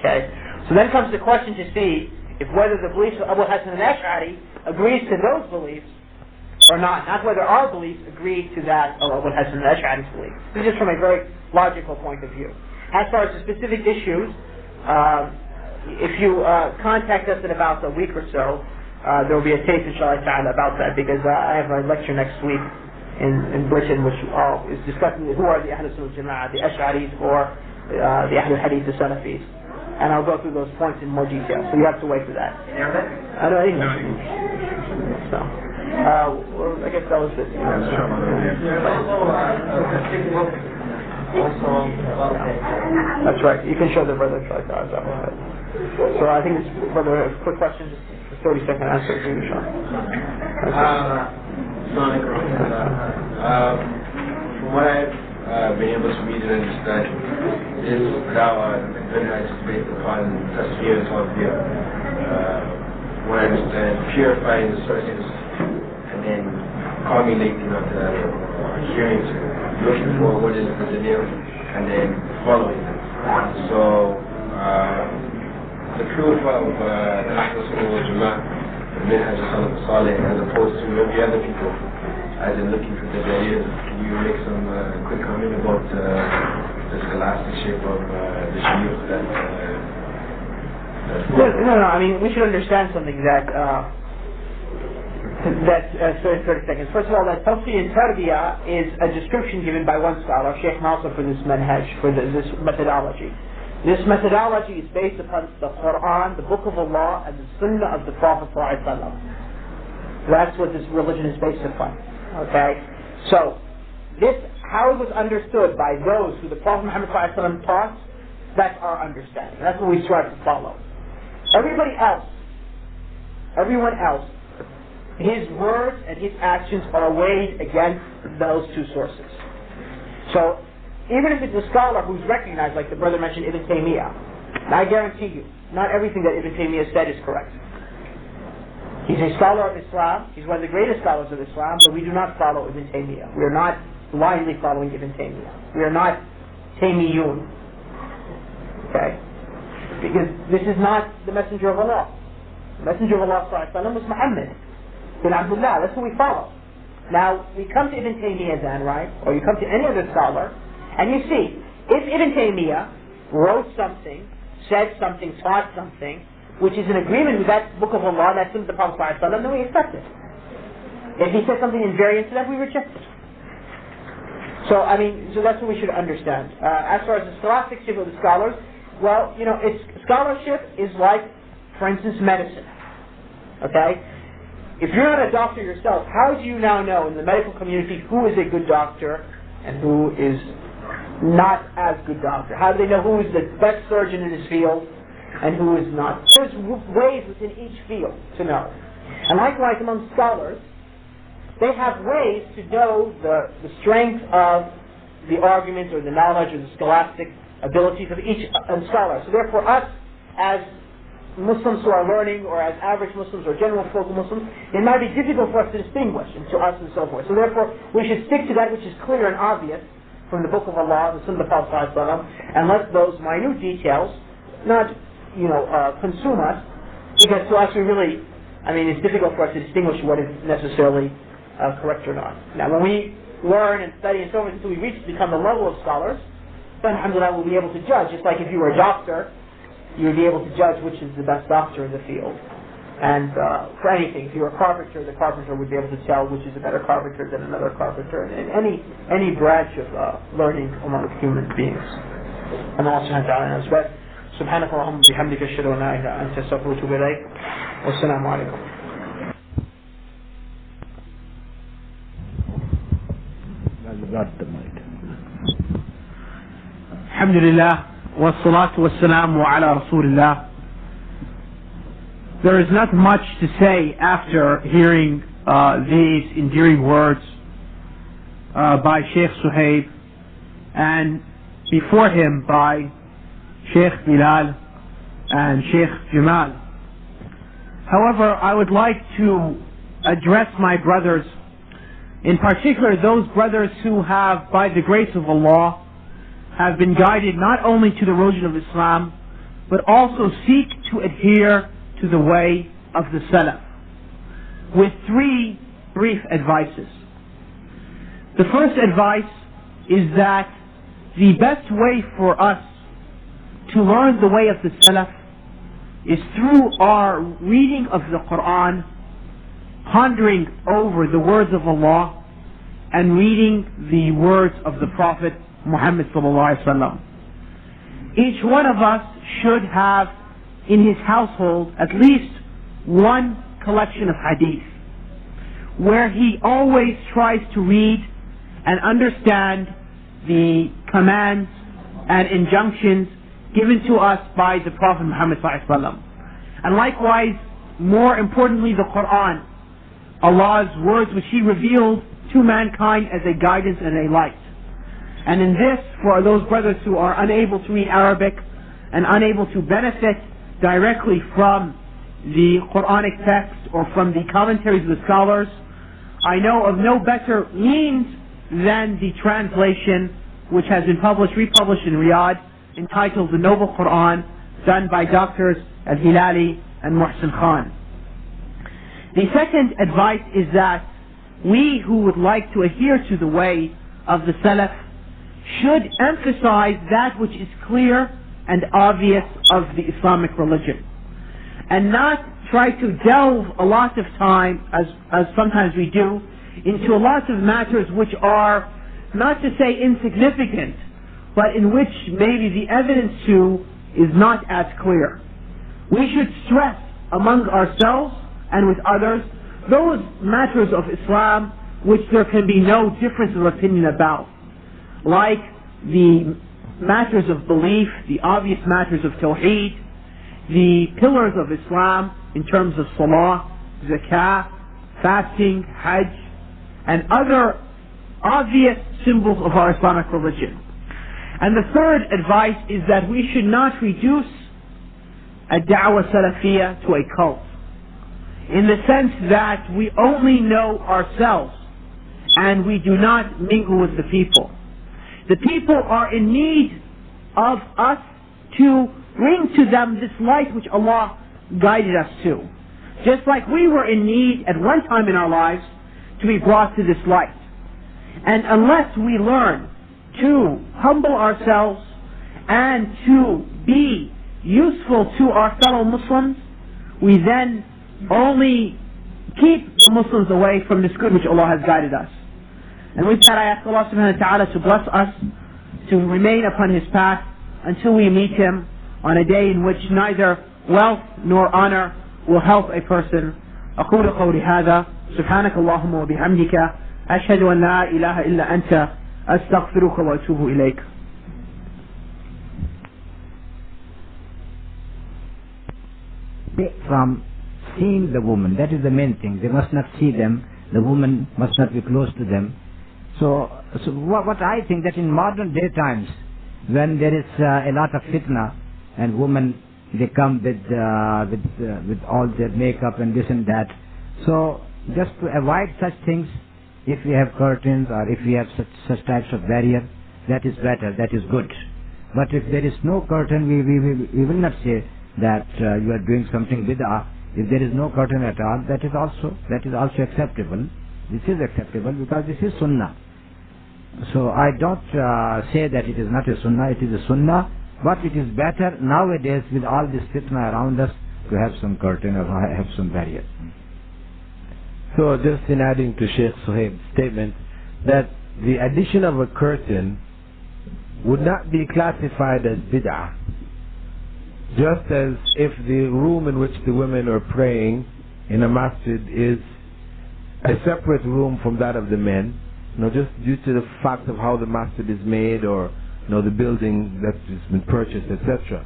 Okay? So then comes the question to see if whether the beliefs of Abu Hasan al-Ash'ari agrees to those beliefs or not whether our beliefs agree to that of Abu Hasan al-Ash'ari's beliefs. This is from a very logical point of view. As far as the specific issues, if you contact us in about a week or so, there will be a tape, inshallah ta'ala, about that, because I have a lecture next week in Britain which is discussing who are the Ahl Sunnah Jama'ah, the Ash'aris or the Ahl Hadith, the Salafis. And I'll go through those points in more detail, so you have to wait for that. In Arabic? I don't know. So, well, I guess that was it. That's right. You can show the brother like that. So I think it's brother. A quick question, just a 30-second answer. From what I've been able to read and understand, this dawah and manhaj is based upon tasfiyah and tawfiyah. What I understand, purifying the sources and then culminating of the hearings, looking for what is the dalil and then following them. So the proof of the Ahl Sunnah wal Jama'ah, the manhaj of Salaf Saleh, as opposed to maybe other people, as in looking for the dalil. Can you make some quick comment about the scholastic of the shuyukh that No, I mean, we should understand something that 30 seconds. First of all, that tawfiq and tarbiyah is a description given by one scholar, Sheikh Nasr, for this manhaj, for this methodology. This methodology is based upon the Qur'an, the Book of Allah, and the Sunnah of the Prophet ﷺ. That's what this religion is based upon. Okay? So, this, how it was understood by those who the Prophet Muhammad ﷺ taught, that's our understanding. That's what we strive to follow. Everyone else, his words and his actions are weighed against those two sources. So, even if it's a scholar who's recognized, like the brother mentioned, Ibn Taymiyyah, and I guarantee you, not everything that Ibn Taymiyyah said is correct. He's a scholar of Islam, he's one of the greatest scholars of Islam, but we do not follow Ibn Taymiyyah. We are not blindly following Ibn Taymiyyah. We are not Taymiyyun. Okay? Because this is not the Messenger of Allah. The Messenger of Allah was Muhammad bin Abdullah. That's who we follow. Now, we come to Ibn Taymiyyah then, right? Or you come to any other scholar, and you see, if Ibn Taymiyyah wrote something, said something, taught something, which is in agreement with that Book of Allah, that Sunnah of the Prophet ﷺ, then we accept it. If he said something in variance to that, we reject it. So, I mean, so that's what we should understand. As far as the scholasticship of the scholars, well, you know, scholarship is like, for instance, medicine. Okay? If you're not a doctor yourself, how do you now know in the medical community who is a good doctor and who is not as good doctor? How do they know who is the best surgeon in his field and who is not? There's ways within each field to know. And likewise among scholars, they have ways to know the strength of the arguments or the knowledge or the scholastic abilities of each scholar. So therefore us, as Muslims who are learning, or as average Muslims or general folk Muslims, it might be difficult for us to distinguish to us and so forth. So therefore we should stick to that which is clear and obvious from the Book of Allah, the Sunnah of the Prophet ﷺ, and let those minute details not, consume us, because to us we really, it's difficult for us to distinguish what is necessarily correct or not. Now when we learn and study and so forth until we become the level of scholars, then alhamdulillah we'll be able to judge. Just like if you were a doctor, you would be able to judge which is the best doctor in the field. And for anything, if you were a carpenter, the carpenter would be able to tell which is a better carpenter than another carpenter, in any branch of learning among human beings. And Allah subhanahu wa ta'ala knows best. سبحانك اللهم وبحمدك أشهد أن لا إله إلا أنت أستغفرك وأتوب إليك والسلام عليكم. الحمد لله والصلاة والسلام على رسول الله. There is not much to say after hearing these endearing words by Sheikh Suhaib, and before him by Sheikh Bilal and Sheikh Jamal. However, I would like to address my brothers, in particular those brothers who have, by the grace of Allah, have been guided not only to the religion of Islam, but also seek to adhere to the way of the Salaf, with three brief advices. The first advice is that the best way for us to learn the way of the Salaf is through our reading of the Qur'an, pondering over the words of Allah, and reading the words of the Prophet Muhammad sallallahu alaihi wasallam. Each one of us should have in his household at least one collection of hadith, where he always tries to read and understand the commands and injunctions given to us by the Prophet Muhammad sallallahu alaihi wasallam. And likewise, more importantly, the Qur'an, Allah's words which He revealed to mankind as a guidance and a light. And in this, for those brothers who are unable to read Arabic and unable to benefit directly from the Quranic text or from the commentaries of the scholars, I know of no better means than the translation which has been republished in Riyadh, entitled The Noble Qur'an, done by Doctors Al-Hilali and Muhsin Khan. The second advice is that we who would like to adhere to the way of the Salaf should emphasize that which is clear and obvious of the Islamic religion, and not try to delve a lot of time, as sometimes we do, into a lot of matters which are, not to say insignificant, but in which maybe the evidence to is not as clear. We should stress among ourselves and with others those matters of Islam which there can be no difference of opinion about, like the matters of belief, the obvious matters of Tawheed, the pillars of Islam in terms of Salah, Zakah, fasting, Hajj, and other obvious symbols of our Islamic religion. And the third advice is that we should not reduce a da'wah salafiyah to a cult, in the sense that we only know ourselves and we do not mingle with the people. The people are in need of us to bring to them this light which Allah guided us to. Just like we were in need at one time in our lives to be brought to this light. And unless we learn to humble ourselves and to be useful to our fellow Muslims, we then only keep the Muslims away from this good which Allah has guided us. And with that, I ask Allah subhanahu wa ta'ala to bless us to remain upon His path until we meet Him on a day in which neither wealth nor honor will help a person. أقول قولي هذا سبحانك اللهم وبحمدك أشهد أن لا إله إلا أنت أستغفرك وأتوب إليك. From seeing the woman, that is the main thing. They must not see them. The woman must not be close to them. So what I think that in modern day times, when there is a lot of fitna and women, they come with all their makeup and this and that. So just to avoid such things, if we have curtains or if we have such types of barrier, that is better, that is good. But if there is no curtain, we will not say that you are doing something bid'ah. If there is no curtain at all, that is also acceptable. This is acceptable because this is Sunnah. So I don't say that it is not a sunnah, it is a sunnah, but it is better nowadays with all this fitna around us to have some curtain or have some barrier. So just in adding to Sheikh Suhaib's statement, that the addition of a curtain would not be classified as bid'ah, just as if the room in which the women are praying in a masjid is a separate room from that of the men, just due to the fact of how the masjid is made, or the building that has been purchased, etc.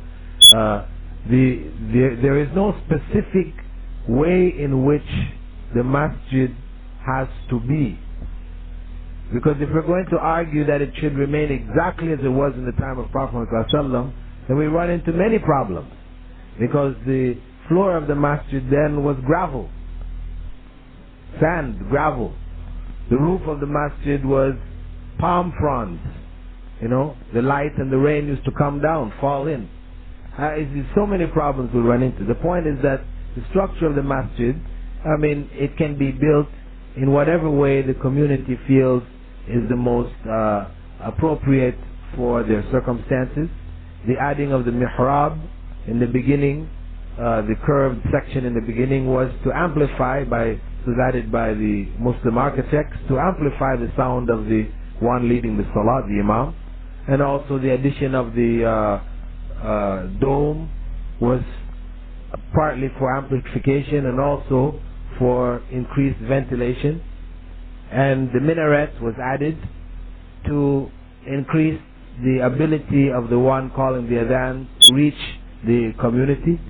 There is no specific way in which the masjid has to be. Because if we're going to argue that it should remain exactly as it was in the time of Prophet ﷺ, then we run into many problems. Because the floor of the masjid then was gravel, sand, gravel. The roof of the masjid was palm fronds. The light and the rain used to come down, fall in. So many problems we run into. The point is that the structure of the masjid, it can be built in whatever way the community feels is the most appropriate for their circumstances. The adding of the mihrab in the beginning, the curved section in the beginning, was to amplify, was added by the Muslim architects, to amplify the sound of the one leading the salat, the imam. And also the addition of the dome was partly for amplification and also for increased ventilation. And the minaret was added to increase the ability of the one calling the adhan to reach the community.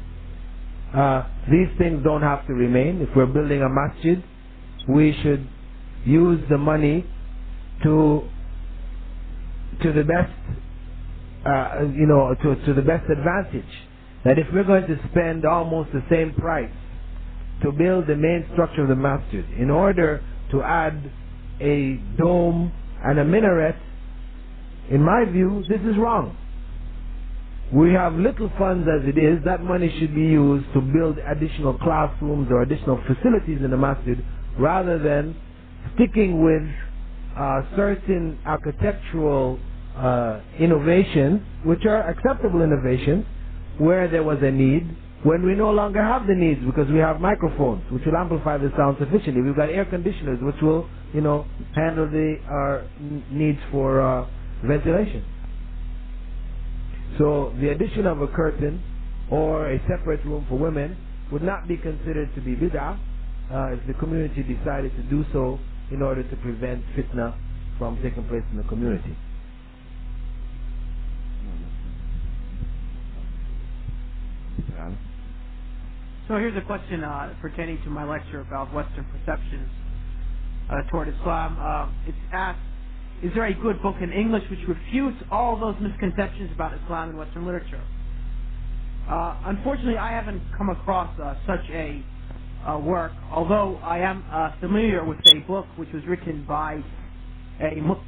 These things don't have to remain. If we're building a masjid, we should use the money to the best, to the best advantage. That if we're going to spend almost the same price to build the main structure of the masjid, in order to add a dome and a minaret, in my view, this is wrong. We have little funds as it is. That money should be used to build additional classrooms or additional facilities in the masjid, rather than sticking with certain architectural innovations, which are acceptable innovations, where there was a need, when we no longer have the needs, because we have microphones which will amplify the sound sufficiently. We've got air conditioners which will, handle our needs for ventilation. So the addition of a curtain or a separate room for women would not be considered to be bid'ah if the community decided to do so in order to prevent fitna from taking place in the community. So here's a question pertaining to my lecture about Western perceptions toward Islam. It's asked, is there a good book in English which refutes all those misconceptions about Islam in Western literature? Unfortunately, I haven't come across such a work, although I am familiar with a book which was written by a Muslim